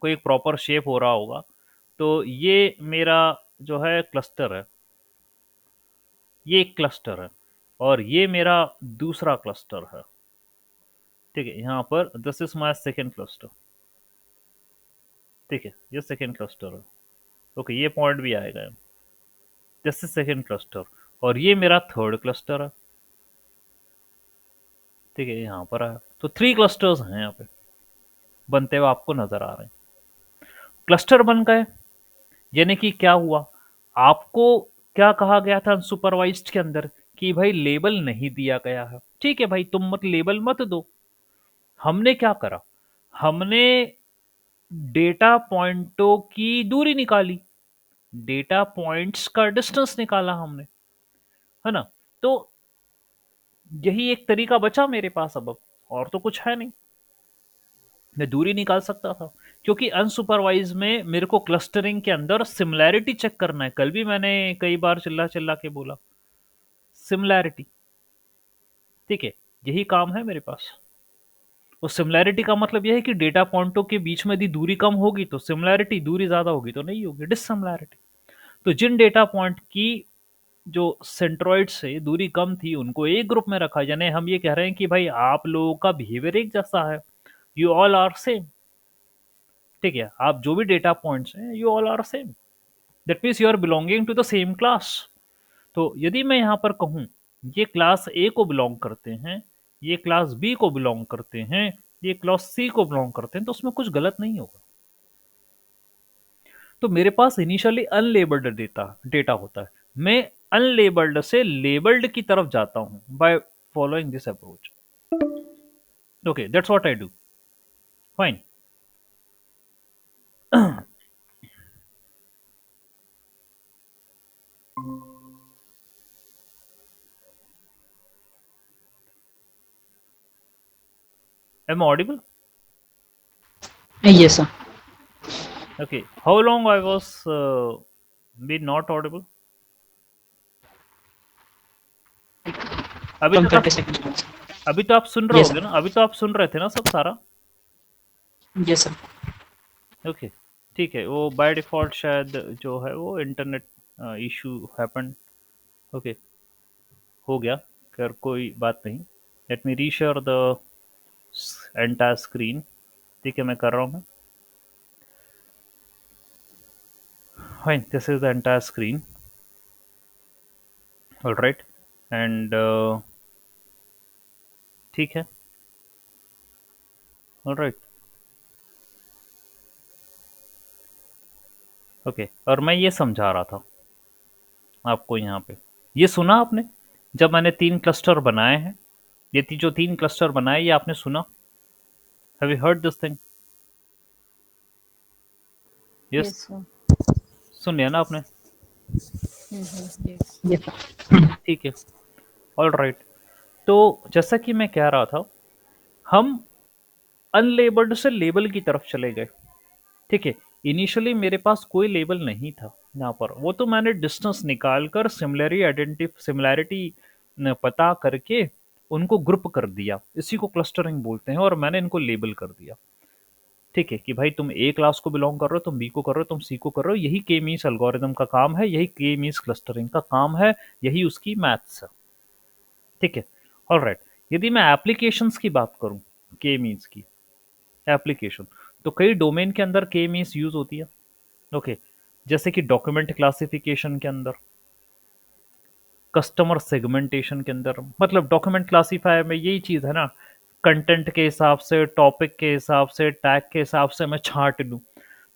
कोई एक प्रॉपर शेप हो रहा होगा। तो ये मेरा जो है क्लस्टर है, ये एक क्लस्टर है, और ये मेरा दूसरा क्लस्टर है। ठीक है, यहाँ पर this is my second cluster. ठीक है, ये सेकंड क्लस्टर है। ओके, ये पॉइंट भी आएगा, दिस इज सेकंड क्लस्टर, और ये मेरा थर्ड क्लस्टर है। ठीक है, यहाँ पर है, तो 3 क्लस्टर्स हैं यहाँ पे बनते हुए आपको नजर आ रहे हैं। क्लस्टर बन गए, यानी कि क्या हुआ, आपको क्या कहा गया था अनसुपरवाइज्ड के अंदर कि भाई लेबल नहीं दिया गया है। ठीक है भाई, तुम मत लेबल मत दो। हमने क्या करा, हमने डेटा पॉइंटों की दूरी निकाली, डेटा पॉइंट्स का डिस्टेंस निकाला हमने, है ना। तो यही एक तरीका बचा मेरे पास अब, और तो कुछ है नहीं, मैं दूरी निकाल सकता था। क्योंकि अनसुपरवाइज में मेरे को क्लस्टरिंग के अंदर सिमिलैरिटी चेक करना है, कल भी मैंने कई बार चिल्ला चिल्ला के बोला सिमिलैरिटी। ठीक है, यही काम है मेरे पास। तो सिमिलैरिटी का मतलब यह है कि डेटा पॉइंटों के बीच में यदि दूरी कम होगी तो सिमिलैरिटी, दूरी ज्यादा होगी तो नहीं होगी, डिससिमिलैरिटी। तो जिन डेटा पॉइंट की जो सेंट्रॉइड से दूरी कम थी उनको एक ग्रुप में रखा, यानी हम ये कह रहे हैं कि भाई आप लोगों का बिहेवियर एक जैसा है, यू ऑल आर सेम। ठीक है, आप जो भी डेटा पॉइंट्स हैं you all are same, that means you are belonging to the same class. तो यदि मैं यहाँ पर कहूँ ये क्लास ए को बिलोंग करते हैं, ये क्लास बी को बिलोंग करते हैं, ये क्लास सी को बिलोंग करते हैं, तो उसमें कुछ गलत नहीं होगा। तो मेरे पास इनिशियली अनलेबल्ड डेटा डेटा होता है, मैं अनलेबल्ड से लेबल्ड की तरफ जाता हूं by following this approach. Okay, that's what I do. Fine. Am audible? Yes, sir. Okay, how long I was be not audible? अभी From तक आप 30 seconds. अभी तो आप सुन रहे Yes, होगे sir. ना, अभी तो आप सुन रहे थे ना सब सारा? Yes, sir. ओके, ठीक है, वो बाय डिफॉल्ट शायद जो है वो इंटरनेट इशू हैपन। ओके, हो गया। खैर कोई बात नहीं। Let me reshare the entire screen. ठीक है, मैं कर रहा हूँ। Fine, this is the entire screen. Alright. And ठीक है। ऑलराइट। ओके, और मैं ये समझा रहा था आपको यहाँ पे। ये सुना आपने जब मैंने 3 क्लस्टर बनाए हैं? ये जो 3 क्लस्टर बनाए, ये आपने सुना? Have you heard this thing? Yes. Yes, sir. सुन लिया ना आपने? Yes. Yes, sir. ठीक है। ऑलराइट। तो जैसा कि मैं कह रहा था, हम अनलेबल्ड से लेबल की तरफ चले गए। ठीक है। इनिशियली मेरे पास कोई लेबल नहीं था यहाँ पर, वो तो मैंने डिस्टेंस निकाल कर सिमिलैरिटी पता करके उनको ग्रुप कर दिया। इसी को क्लस्टरिंग बोलते हैं, और मैंने इनको लेबल कर दिया। ठीक है, कि भाई तुम ए क्लास को बिलोंग कर रहे हो, तुम बी को कर रहे हो, तुम सी को कर रहे हो। यही के मींस एल्गोरिदम का काम है, यही के मींस क्लस्टरिंग का काम है, यही उसकी मैथ्स है। ठीक है। ऑलराइट। यदि मैं एप्लीकेशंस की बात करूं, के मींस की एप्लीकेशन, तो कई डोमेन के अंदर के मींस यूज होती है। ओके। जैसे कि डॉक्यूमेंट क्लासिफिकेशन के अंदर, कस्टमर सेगमेंटेशन के अंदर, मतलब डॉक्यूमेंट क्लासीफायर में यही चीज है ना, कंटेंट के हिसाब से, टॉपिक के हिसाब से, टैग के हिसाब से मैं छांट लूं।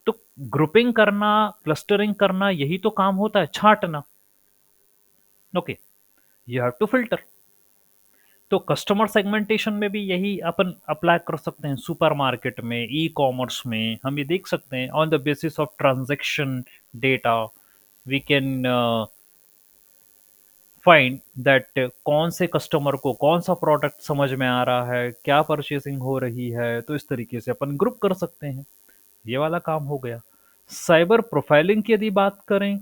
तो ग्रुपिंग करना, क्लस्टरिंग करना, यही तो काम होता है, छांटना। Okay. You have to filter. तो कस्टमर सेगमेंटेशन में भी यही अपन अप्लाई कर सकते हैं। सुपरमार्केट में, ई कॉमर्स में हम ये देख सकते हैं, on the basis of transaction data we can find that कौन से कस्टमर को कौन सा प्रोडक्ट समझ में आ रहा है, क्या परचेसिंग हो रही है। तो इस तरीके से अपन ग्रुप कर सकते हैं। ये वाला काम हो गया। साइबर प्रोफाइलिंग की यदि बात करें,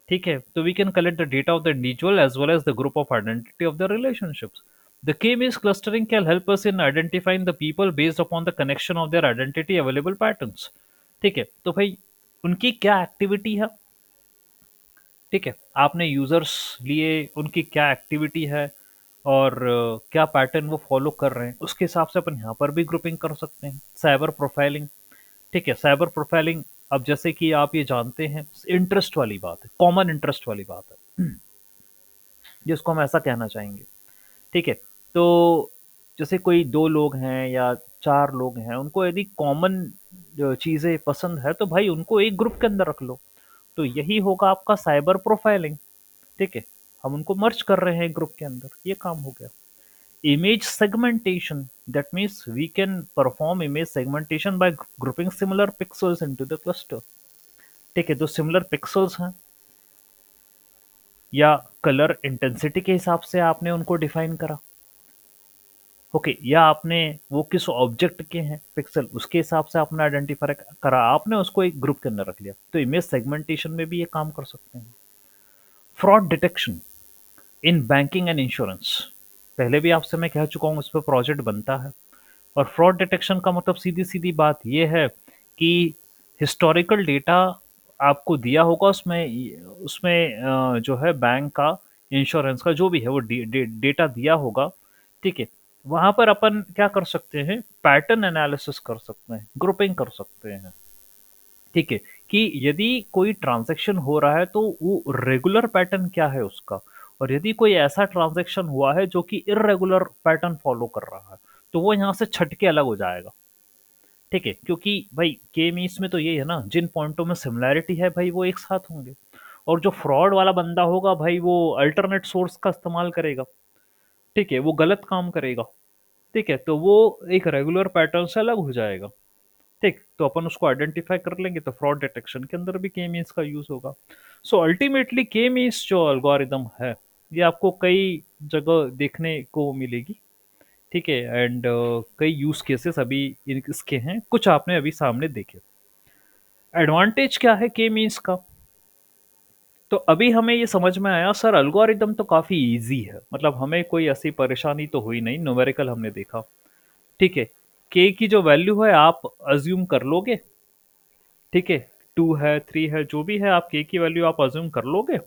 ठीक है, तो we can collect the data of the individual as well as the group of identity of the relationships. The K means clustering can help us in identifying the people based upon the connection of their identity available patterns. ठीक है, तो भाई उनकी क्या एक्टिविटी है, ठीक है, आपने यूजर्स लिए, उनकी क्या एक्टिविटी है और क्या पैटर्न वो फॉलो कर रहे हैं, उसके हिसाब से अपन यहाँ पर भी ग्रुपिंग कर सकते हैं। साइबर प्रोफाइलिंग, ठीक है, साइबर प्रोफाइलिंग, अब जैसे कि आप ये जानते हैं, इंटरेस्ट वाली बात है, कॉमन इंटरेस्ट वाली बात है, जिसको हम ऐसा कहना चाहेंगे। ठीक है। तो जैसे कोई 2 लोग हैं या 4 लोग हैं, उनको यदि कॉमन चीज़ें पसंद है, तो भाई उनको एक ग्रुप के अंदर रख लो। तो यही होगा आपका साइबर प्रोफाइलिंग। ठीक है। हम उनको मर्ज कर रहे हैं एक ग्रुप के अंदर, ये काम हो गया। Image segmentation, that means we can perform image segmentation by grouping similar pixels into the cluster. ठीक है, जो सिमिलर पिक्सल्स हैं या कलर इंटेंसिटी के हिसाब से आपने उनको डिफाइन करा। ओके, या आपने वो किस ऑब्जेक्ट के हैं पिक्सल, उसके हिसाब से आपने आइडेंटिफाई करा, आपने उसको एक ग्रुप के अंदर रख लिया। तो इमेज सेगमेंटेशन में भी ये काम कर सकते हैं। Fraud detection in banking and insurance, पहले भी आपसे मैं कह चुका हूँ, इस पर प्रोजेक्ट बनता है। और फ्रॉड डिटेक्शन का मतलब सीधी सीधी बात यह है कि हिस्टोरिकल डेटा आपको दिया होगा, उसमें उसमें जो है बैंक का, इंश्योरेंस का जो भी है वो डेटा दिया होगा। ठीक है। वहां पर अपन क्या कर सकते हैं, पैटर्न एनालिसिस कर सकते हैं, ग्रुपिंग कर सकते हैं। ठीक है, कि यदि कोई ट्रांजैक्शन हो रहा है तो वो रेगुलर पैटर्न क्या है उसका, और यदि कोई ऐसा ट्रांजैक्शन हुआ है जो कि इरेगुलर पैटर्न फॉलो कर रहा है, तो वो यहाँ से छट के अलग हो जाएगा। ठीक है, क्योंकि भाई के मीन्स में तो ये है ना, जिन पॉइंटों में सिमिलैरिटी है भाई वो एक साथ होंगे। और जो फ्रॉड वाला बंदा होगा भाई, वो अल्टरनेट सोर्स का इस्तेमाल करेगा। ठीक है, वो गलत काम करेगा। ठीक है, तो वो एक रेगुलर पैटर्न से अलग हो जाएगा। ठीक, तो अपन उसको आइडेंटिफाई कर लेंगे, तो फ्रॉड डिटेक्शन के अंदर भी के मीन्स का यूज होगा। सो अल्टीमेटली के मीन्स जो एल्गोरिदम है, ये आपको कई जगह देखने को मिलेगी। ठीक है। एंड कई यूज केसेस अभी इसके हैं, कुछ आपने अभी सामने देखे। एडवांटेज क्या है के मीन्स का? तो अभी हमें ये समझ में आया सर, एल्गोरिदम तो काफी इजी है, मतलब हमें कोई ऐसी परेशानी तो हुई नहीं। न्यूमेरिकल हमने देखा। ठीक है, के की जो वैल्यू है आप अज्यूम कर लोगे। ठीक है, 2 है, 3 है, जो भी है, आप के की वैल्यू आप अज्यूम कर लोगे।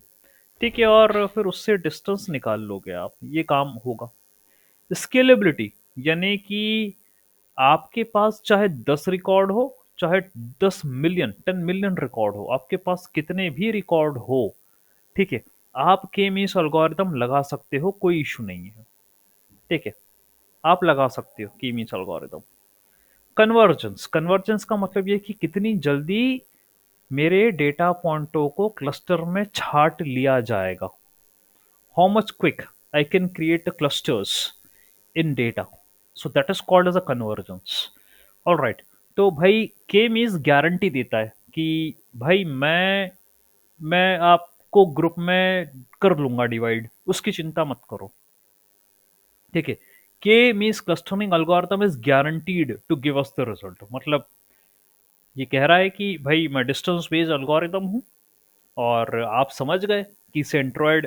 ठीक है, और फिर उससे डिस्टेंस निकाल लोगे आप, ये काम होगा। स्केलेबिलिटी, यानी कि आपके पास चाहे 10 रिकॉर्ड हो, चाहे 10 मिलियन 10 मिलियन रिकॉर्ड हो, आपके पास कितने भी रिकॉर्ड हो, ठीक है, आप के मीन्स एल्गोरिदम लगा सकते हो, कोई इशू नहीं है। ठीक है, आप लगा सकते हो की मीन्स एल्गोरिदम। कन्वर्जेंस, कन्वर्जेंस का मतलब ये कि कितनी जल्दी मेरे डेटा पॉइंटों को क्लस्टर में छाट लिया जाएगा। How much quick I can create clusters in data, so that is called as a convergence. All right. तो भाई के मीन्स गारंटी देता है कि भाई मैं आपको ग्रुप में कर लूंगा डिवाइड, उसकी चिंता मत करो। ठीक है, K means clustering algorithm is guaranteed to give us the result, मतलब ये कह रहा है कि भाई मैं डिस्टेंस बेस्ड एल्गोरिथम हूँ, और आप समझ गए कि सेंट्रोइड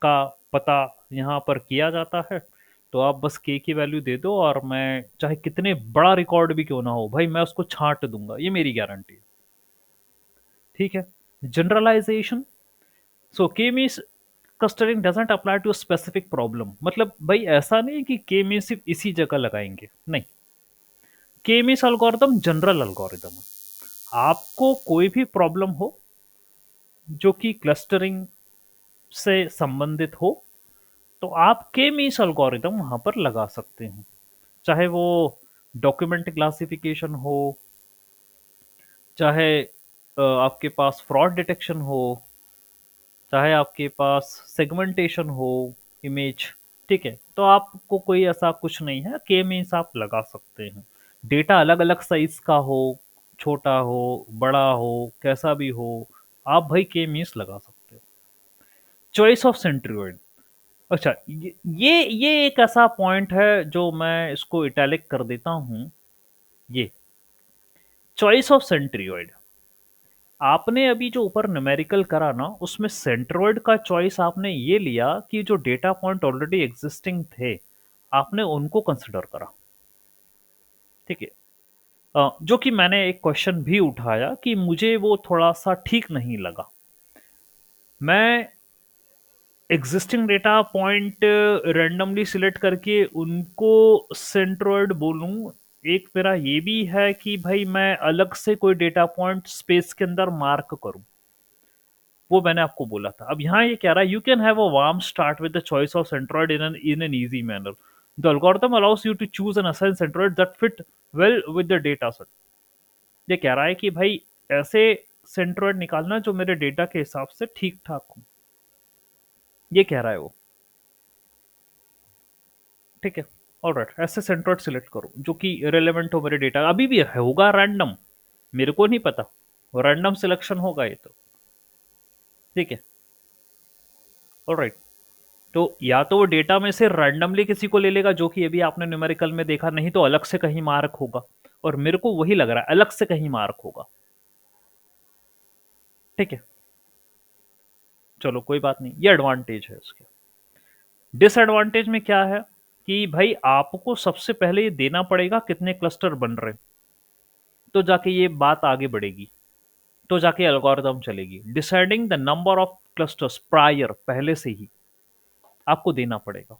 का पता यहाँ पर किया जाता है, तो आप बस के की वैल्यू दे दो, और मैं चाहे कितने बड़ा रिकॉर्ड भी क्यों ना हो भाई, मैं उसको छांट दूंगा, ये मेरी गारंटी है। ठीक है। Generalization, so K means clustering doesn't apply to specific problem, मतलब भाई ऐसा नहीं कि के मीन्स सिर्फ इसी जगह लगाएंगे, नहीं। के मीन्स एल्गोरिथम जनरल एल्गोरिथम है, आपको कोई भी प्रॉब्लम हो जो कि क्लस्टरिंग से संबंधित हो, तो आप के मीन्स एल्गोरिथम वहां पर लगा सकते हैं। चाहे वो डॉक्यूमेंट क्लासिफिकेशन हो, चाहे आपके पास फ्रॉड डिटेक्शन हो, चाहे आपके पास सेगमेंटेशन हो, इमेज। ठीक है, तो आपको कोई ऐसा कुछ नहीं है, के मीन्स आप लगा सकते हैं। डेटा अलग अलग साइज का हो, छोटा हो, बड़ा हो, कैसा भी हो, आप भाई के मीन्स लगा सकते हो। चॉइस ऑफ सेंट्रीओइड, अच्छा ये एक ऐसा पॉइंट है जो मैं इसको इटैलिक कर देता हूं। ये चॉइस ऑफ सेंट्रीओइड, आपने अभी जो ऊपर न्यूमेरिकल करा ना, उसमें सेंट्रोइड का चॉइस आपने ये लिया कि जो डेटा पॉइंट ऑलरेडी एग्जिस्टिंग थे, आपने उनको कंसिडर करा। ठीक है। जो कि मैंने एक क्वेश्चन भी उठाया कि मुझे वो थोड़ा सा ठीक नहीं लगा। मैं existing data point randomly select करके उनको सेंट्रोइड बोलूं, एक मेरा ये भी है कि भाई मैं अलग से कोई डेटा पॉइंट स्पेस के अंदर मार्क करूं, वो मैंने आपको बोला था। अब यहाँ ये कह रहा है you can have a warm start with the choice of centroid in an easy manner, the algorithm allows you to choose an assign centroid that fit well with the data set. ये कह रहा है कि भाई ऐसे सेंट्रोइड निकालना जो मेरे डेटा के हिसाब से ठीक ठाक हो, ये कह रहा है वो। ठीक है, ऑलराइट, ऐसे सेंट्रोइड सिलेक्ट करो जो कि रेलेवेंट हो मेरे डेटा, अभी भी होगा रैंडम, मेरे को नहीं पता, रैंडम सिलेक्शन होगा ये तो। ठीक है, ऑलराइट। तो या तो वो डेटा में से रैंडमली किसी को ले लेगा, जो कि अभी आपने न्यूमेरिकल में देखा, नहीं तो अलग से कहीं मार्क होगा, और मेरे को वही लग रहा है अलग से कहीं मार्क होगा। ठीक है, चलो कोई बात नहीं, ये एडवांटेज है इसके। डिसएडवांटेज में क्या है कि भाई आपको सबसे पहले ये देना पड़ेगा कितने क्लस्टर बन रहे हैं, तो जाके ये बात आगे बढ़ेगी, तो जाके एल्गोरिदम चलेगी। Deciding the number of clusters prior, पहले से ही आपको देना पड़ेगा।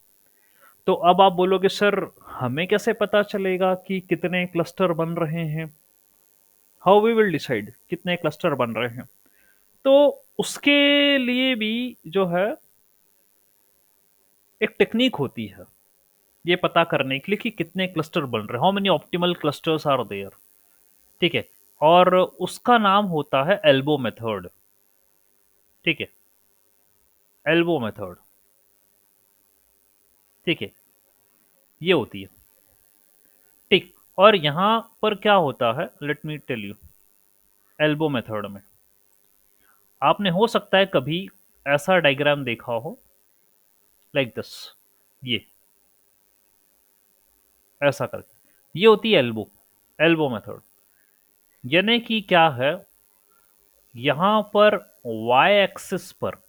तो अब आप बोलोगे सर हमें कैसे पता चलेगा कि कितने क्लस्टर बन रहे हैं, हाउ वी विल डिसाइड कितने क्लस्टर बन रहे हैं। तो उसके लिए भी जो है एक टेक्निक होती है, ये पता करने के लिए कि कितने क्लस्टर बन रहे हैं, how many optimal clusters are there. ठीक है, और उसका नाम होता है एल्बो मेथड। ठीक है, एल्बो मेथड। ठीक है, ये होती है। ठीक, और यहां पर क्या होता है, let me tell you. Elbow method में आपने हो सकता है कभी ऐसा डायग्राम देखा हो, लाइक दिस, ये ऐसा करके, ये होती है एल्बो, एल्बो मेथड। यानी कि क्या है, यहां पर y एक्सिस पर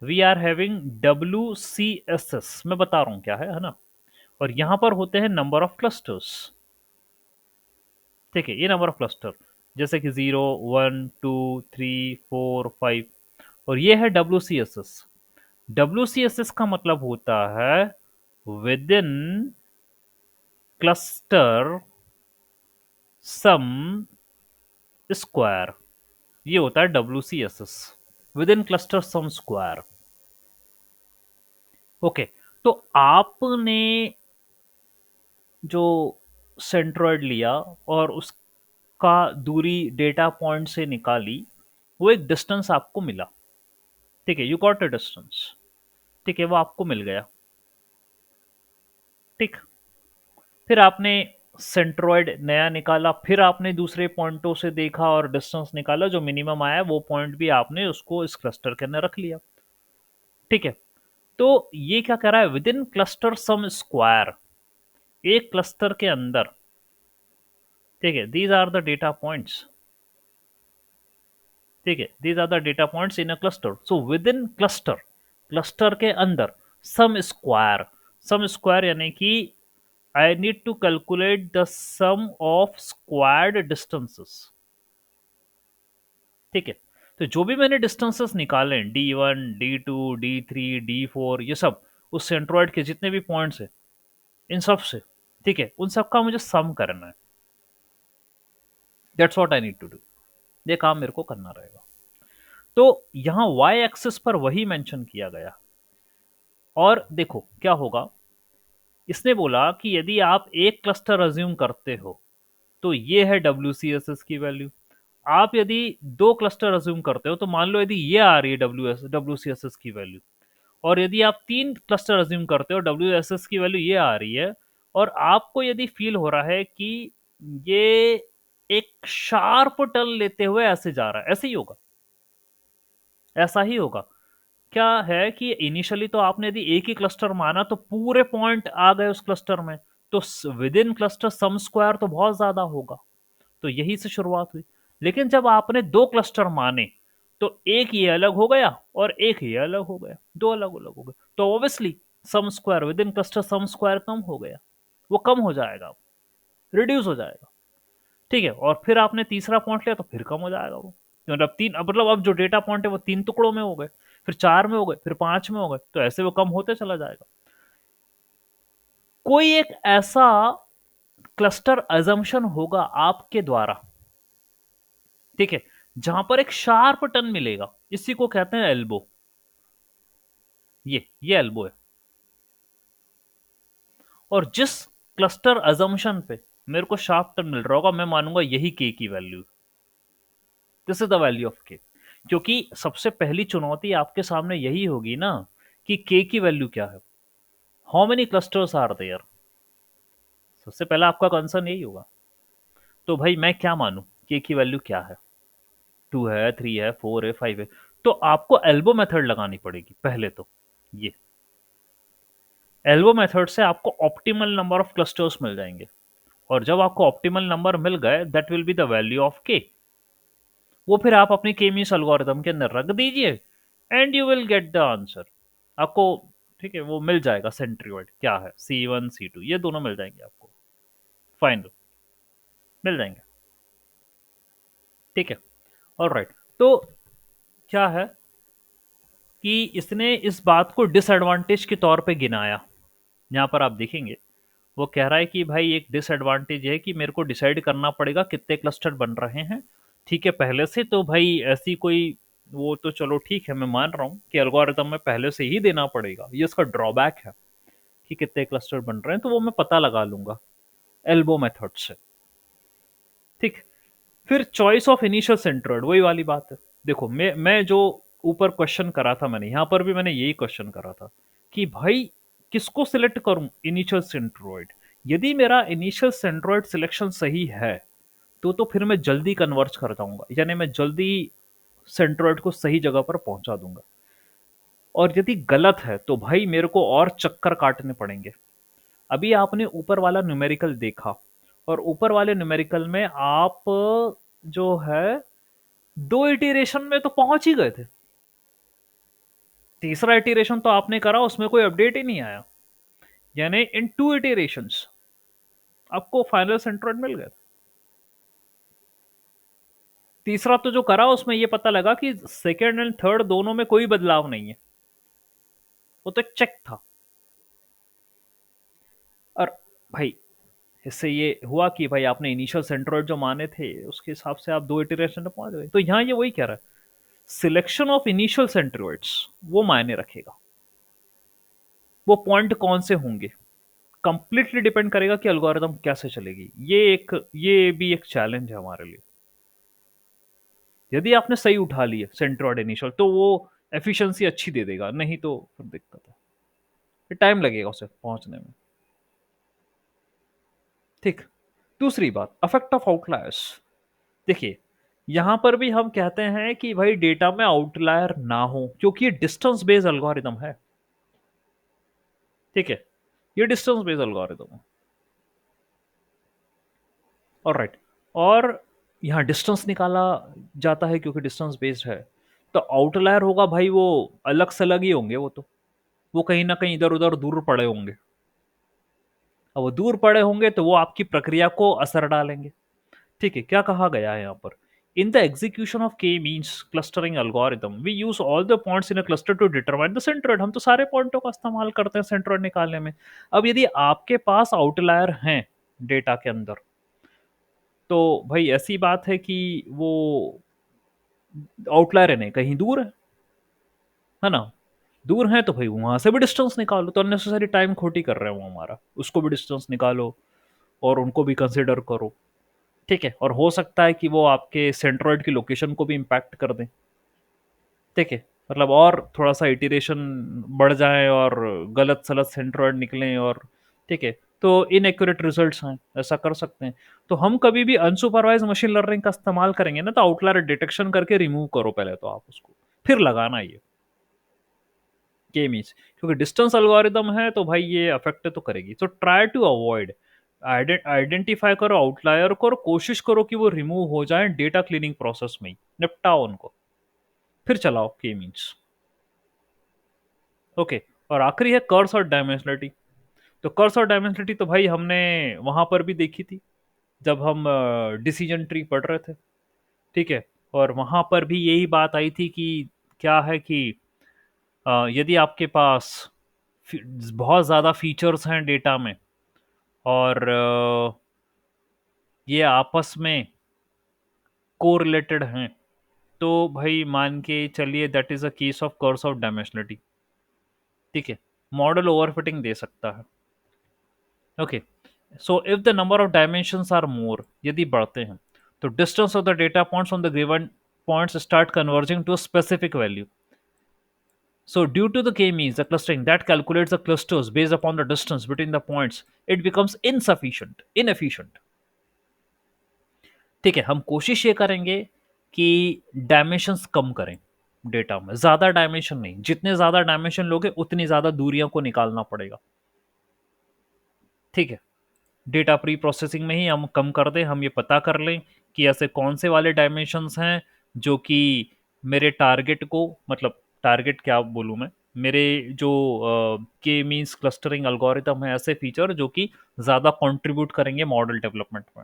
वी आर हैविंग WCSS, मैं बता रहा हूं क्या है ना, और यहां पर होते हैं नंबर ऑफ क्लस्टर्स। ठीक है, ये नंबर ऑफ क्लस्टर, जैसे कि 0 1 2 3 4 5, और ये है WCSS। WCSS का मतलब होता है within cluster sum square. ये होता है WCSS, within cluster sum square. Okay, तो आपने जो सेंट्रॉइड लिया और उसका दूरी डेटा पॉइंट से निकाली, वो एक डिस्टेंस आपको मिला। ठीक है, यू गॉट अ डिस्टेंस। ठीक है, वो आपको मिल गया। ठीक, फिर आपने सेंट्रॉइड नया निकाला, फिर आपने दूसरे पॉइंटों से देखा और डिस्टेंस निकाला, जो मिनिमम आया वो पॉइंट भी आपने उसको इस क्लस्टर के अंदर रख लिया। ठीक है, तो ये क्या कह रहा है, within cluster sum square, एक क्लस्टर के अंदर। ठीक है, these are the data points. ठीक है, these are the data points in a cluster. So within cluster, cluster के अंदर सम स्क्वायर, सम स्क्वायर यानी कि I need to calculate the sum of squared distances. ठीक है, तो जो भी मैंने डिस्टेंसेस निकाले, D1, D2, D3, D4, ये सब उस सेंट्रोइड के जितने भी पॉइंट्स हैं, इन सब से, ठीक है, उन सब का मुझे सम करना है। That's what I need to do. ये काम मेरे को करना रहेगा। तो यहां वाई एक्सिस पर वही मेंशन किया गया। और देखो क्या होगा, इसने बोला कि यदि आप एक क्लस्टर अज्यूम करते हो तो ये है WCSS की वैल्यू। आप यदि दो क्लस्टर अज्यूम करते हो तो मान लो यदि ये आ रही है WCSS की वैल्यू, और यदि आप तीन क्लस्टर अज्यूम करते हो WSS की वैल्यू ये आ रही है, और आपको यदि फील हो रहा है कि ये एक शार्प टर्न लेते हुए ऐसे जा रहा है, ऐसे ही होगा, ऐसा ही होगा। क्या है कि इनिशियली तो आपने यदि एक ही क्लस्टर माना तो पूरे पॉइंट आ गए उस क्लस्टर में, तो within cluster sum square तो बहुत ज्यादा होगा, तो यही से शुरुआत हुई। लेकिन जब आपने दो क्लस्टर माने तो एक ये अलग हो गया और एक ये अलग हो गया, दो अलग अलग हो गए, तो obviously sum square within cluster sum square कम हो गया, वो कम हो जाएगा, रिड्यूस हो जाएगा। ठीक है, और फिर आपने तीसरा पॉइंट लिया तो फिर कम हो जाएगा वो, मतलब तीन, मतलब अब जो डेटा पॉइंट है वो तीन टुकड़ों में हो गए, फिर चार में हो गए, फिर पांच में हो गए, तो ऐसे वो कम होते चला जाएगा। कोई एक ऐसा क्लस्टर अजम्पशन होगा आपके द्वारा, ठीक है, जहां पर एक शार्प टर्न मिलेगा, इसी को कहते हैं एल्बो। ये एल्बो है। और जिस क्लस्टर अजम्पशन पे मेरे को शार्प टर्न मिल रहा होगा, मैं मानूंगा यही के की value, this is the value of के। क्योंकि सबसे पहली चुनौती आपके सामने यही होगी ना कि के की वैल्यू क्या है, how many clusters are there. सबसे पहला आपका कंसर्न यही होगा। तो भाई मैं क्या मानूं, के की वैल्यू क्या है, 2 है, 3 है, 4 है, 5 है। तो आपको एल्बो मेथड लगानी पड़ेगी पहले तो। ये एल्बो मेथड से आपको ऑप्टिमल नंबर ऑफ क्लस्टर्स मिल जाएंगे, और जब आपको ऑप्टिमल नंबर मिल गए, that will be the value of के। वो फिर आप अपनी के मीन्स एल्गोरिथम के अंदर रख दीजिए and you will get the answer. आपको, ठीक है, वो मिल जाएगा सेंट्रियोइड क्या है, C1 C2 ये दोनों मिल जाएंगे आपको, फाइनल मिल जाएंगे। ठीक है, ऑलराइट। तो क्या है कि इसने इस बात को डिसएडवांटेज के तौर पे गिनाया। यहाँ पर आप देखेंगे वो कह रहा है कि भाई एक डिसएडवांटेज है कि मेरे को डिसाइड करना पड़ेगा कितने क्लस्टर बन रहे हैं। ठीक है, पहले से तो भाई ऐसी कोई, वो तो चलो ठीक है, मैं मान रहा हूँ कि एल्गोरिथम में पहले से ही देना पड़ेगा, ये इसका ड्रॉबैक है कि कितने क्लस्टर बन रहे हैं, तो वो मैं पता लगा लूंगा एल्बो मेथड से। ठीक, फिर चॉइस ऑफ इनिशियल सेंट्रोइड, वही वाली बात है। देखो मैं जो ऊपर क्वेश्चन करा था, मैंने यहाँ पर भी मैंने यही क्वेश्चन करा था कि भाई किसको सिलेक्ट करूं, इनिशियल सेंट्रोइड। यदि मेरा इनिशियल सेंट्रोइड सिलेक्शन सही है तो फिर मैं जल्दी कन्वर्ज कर जाऊंगा, यानी मैं जल्दी सेंट्रोइड को सही जगह पर पहुंचा दूंगा। और यदि गलत है तो भाई मेरे को और चक्कर काटने पड़ेंगे। अभी आपने ऊपर वाला न्यूमेरिकल देखा, और ऊपर वाले न्यूमेरिकल में आप जो है दो इटरेशन में तो पहुंच ही गए थे, तीसरा इटरेशन तो आपने करा उसमें कोई अपडेट ही नहीं आया, यानी इन टू इटरेशंस आपको फाइनल सेंट्रोइड मिल गया। तीसरा तो जो करा उसमें ये पता लगा कि सेकेंड एंड थर्ड दोनों में कोई बदलाव नहीं है, वो तो एक चेक था। और भाई इससे ये हुआ कि भाई आपने इनिशियल सेंट्रोइड जो माने थे उसके हिसाब से आप 2 इटरेशन में पहुंच गए। तो यहाँ ये वही कह रहा है, सिलेक्शन ऑफ इनिशियल सेंट्रोइड्स वो मायने रखेगा, वो पॉइंट कौन से होंगे, कंप्लीटली डिपेंड करेगा कि एल्गोरिदम कैसे चलेगी। ये भी एक चैलेंज है हमारे लिए। यदि आपने सही उठा लिया सेंट्रोइड इनिशियल तो वो एफिशिएंसी अच्छी दे देगा, नहीं तो फिर दिक्कत है, फिर टाइम लगेगा उसे पहुंचने में। ठीक। दूसरी बात, अफेक्ट ऑफ आउटलायर्स। देखिए, यहां पर भी हम कहते हैं कि भाई डेटा में आउटलायर ना हो, क्योंकि ये डिस्टेंस बेस्ड एल्गोरिदम है। ठीक है, ये डिस्टेंस बेस्ड एल्गोरिदम है। और राइट, और यहाँ डिस्टेंस निकाला जाता है क्योंकि डिस्टेंस बेस्ड है, तो आउटलायर होगा भाई वो अलग से अलग ही होंगे, वो कहीं ना कहीं इधर उधर दूर पड़े होंगे। अब वो दूर पड़े होंगे तो वो आपकी प्रक्रिया को असर डालेंगे। ठीक है, क्या कहा गया है यहाँ पर, in the execution of K means clustering algorithm we use all the points in a cluster to determine the centroid. हम तो सारे पॉइंटों का इस्तेमाल करते हैं सेंट्रोइड निकालने में। अब यदि आपके पास आउटलायर हैं डेटा के अंदर, तो भाई ऐसी बात है कि वो आउटलायर है नहीं, कहीं दूर है ना, दूर है तो भाई वहां से भी डिस्टेंस निकालो, तो अननेसेसरी टाइम खोटी कर रहे हो हमारा, उसको भी डिस्टेंस निकालो और उनको भी कंसिडर करो। ठीक है, और हो सकता है कि वो आपके सेंट्रोइड की लोकेशन को भी इम्पैक्ट कर दें। ठीक है, मतलब और थोड़ा सा इटरेशन बढ़ जाए और गलत सलत सेंट्रोइड निकलें, और ठीक है, तो इनएक्यूरेट रिजल्ट्स हैं, ऐसा कर सकते हैं। तो हम कभी भी अनसुपरवाइज मशीन लर्निंग का इस्तेमाल करेंगे ना, तो आउटलायर डिटेक्शन करके रिमूव करो पहले तो आप उसको, फिर लगाना ये मीन्स, क्योंकि डिस्टेंस एल्गोरिदम है तो भाई ये अफेक्ट तो करेगी। तो ट्राई टू अवॉइड, आइडेंटिफाई करो आउटलायर को और कोशिश करो कि वो रिमूव हो जाए डेटा क्लीनिंग प्रोसेस में ही, निपटाओ उनको, फिर चलाओ के मीन्स। ओके, और आखिरी है कर्स और डायमेंशनलिटी। तो कर्स और डायमेंशनलिटी तो भाई हमने वहां पर भी देखी थी जब हम डिसीजन ट्री पढ़ रहे थे। ठीक है, और वहां पर भी यही बात आई थी कि क्या है कि यदि आपके पास बहुत ज़्यादा फीचर्स हैं डेटा में और ये आपस में कोरिलेटेड हैं, तो भाई मान के चलिए that is a case of curse of dimensionality. ठीक है, मॉडल ओवरफिटिंग दे सकता है। Okay, so if the number of dimensions are more, यदि बढ़ते हैं, तो distance of the data points on the given points start converging to a specific value. So due to the k-means, the clustering that calculates the clusters based upon the distance between the points, it becomes inefficient. ठीक है, हम कोशिश ये करेंगे कि डायमेंशंस कम करें डेटा में, ज्यादा डायमेंशन नहीं, जितने ज्यादा डायमेंशन लोगे उतनी ज्यादा दूरियों को निकालना पड़ेगा। ठीक है, डेटा प्री प्रोसेसिंग में ही हम कम कर दें, हम ये पता कर लें कि ऐसे कौन से वाले डायमेंशंस हैं जो कि मेरे टारगेट को, मतलब टारगेट क्या बोलूँ मैं, मेरे जो के मीन्स क्लस्टरिंग अल्गोरिथम है, ऐसे फीचर जो कि ज़्यादा कंट्रीब्यूट करेंगे मॉडल डेवलपमेंट में,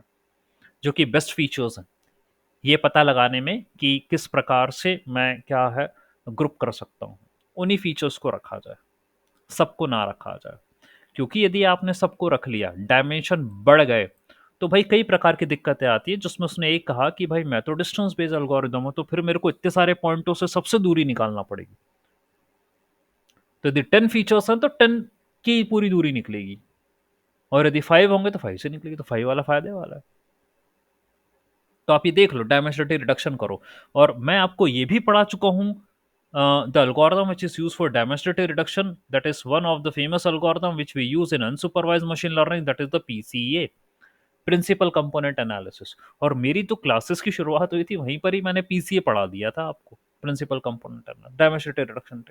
जो कि बेस्ट फीचर्स हैं, ये पता लगाने में कि किस प्रकार से मैं क्या है ग्रुप कर सकता हूँ, उन्हीं फीचर्स को रखा जाए, सबको ना रखा जाए। क्योंकि यदि आपने सबको रख लिया, डायमेंशन बढ़ गए, तो भाई कई प्रकार की दिक्कतें आती है, जिसमें उसने एक कहा कि भाई मैं तो डिस्टेंस बेस्ड एल्गोरिदम हूं, तो फिर मेरे को इतने सारे पॉइंटों से सबसे दूरी निकालना पड़ेगी। तो यदि 10 फीचर्स हैं तो 10 की पूरी दूरी निकलेगी, और यदि 5 होंगे तो 5 से निकलेगी, तो 5 वाला फायदे वाला है। तो आप ये देख लो, डायमेंशनलिटी रिडक्शन करो। और मैं आपको ये भी पढ़ा चुका हूँ, the algorithm which is used for dimensionality reduction, that is one of the famous algorithm which we use in unsupervised machine learning, that is the PCA, principal component analysis. और मेरी तो क्लासेस की शुरुआत हुई थी वहीं पर ही, मैंने पीसीए पढ़ा दिया था आपको, प्रिंसिपल कंपोनेंट डायमेंशनलिटी रिडक्शन।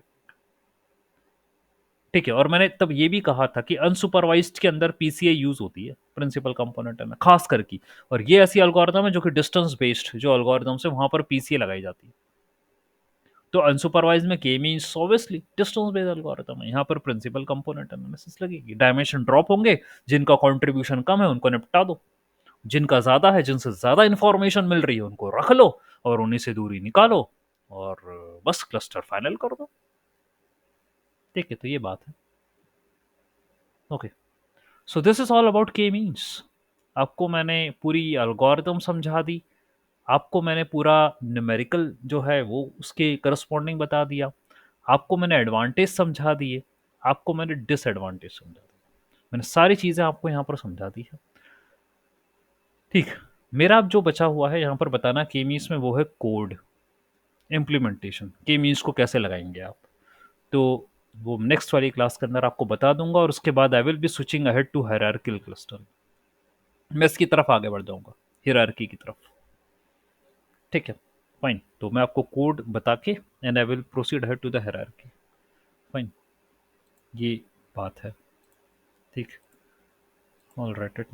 ठीक है, और मैंने तब ये भी कहा था कि अनसुपरवाइज्ड के अंदर पीसीए यूज होती है, प्रिंसिपल कंपोनेंट है खास करके, और ये ऐसी एल्गोरिथम है जो कि डिस्टेंस बेस्ड जो एल्गोरिथम है वहां पर पीसीए लगाई जाती है। तो अनसुपरवाइज में के means obviously distance based algorithm है, यहाँ पर प्रिंसिपल कंपोनेंट एनालिसिस लगेगी। डायमेंशन ड्रॉप होंगे, जिनका कंट्रीब्यूशन कम है उनको निपटा दो, जिनका ज्यादा है, जिनसे ज्यादा इंफॉर्मेशन मिल रही है उनको रख लो, और उन्हीं से दूरी निकालो और बस क्लस्टर फाइनल कर दो। ठीक है, तो ये बात है। Okay, so this is all about के मीन्स। आपको मैंने पूरी एल्गोरिथम समझा दी, आपको मैंने पूरा न्यूमेरिकल जो है वो उसके करस्पॉन्डिंग बता दिया, आपको मैंने एडवांटेज समझा दिए, आपको मैंने डिसएडवांटेज समझा दिया, मैंने सारी चीज़ें आपको यहाँ पर समझा दी है। ठीक, मेरा अब जो बचा हुआ है यहाँ पर बताना के मीन्स में, वो है कोड इम्प्लीमेंटेशन। के मीन्स को कैसे लगाएंगे आप, तो वो नेक्स्ट वाली क्लास के अंदर आपको बता दूंगा, और उसके बाद I will be switching ahead to hierarchical cluster. मैं इसकी तरफ आगे बढ़ जाऊंगा, हायरार्की की तरफ। ठीक है, फाइन। तो मैं आपको कोड बता के and I will proceed ahead to the hierarchy. Fine, ये बात है। ठीक, ऑल राइट।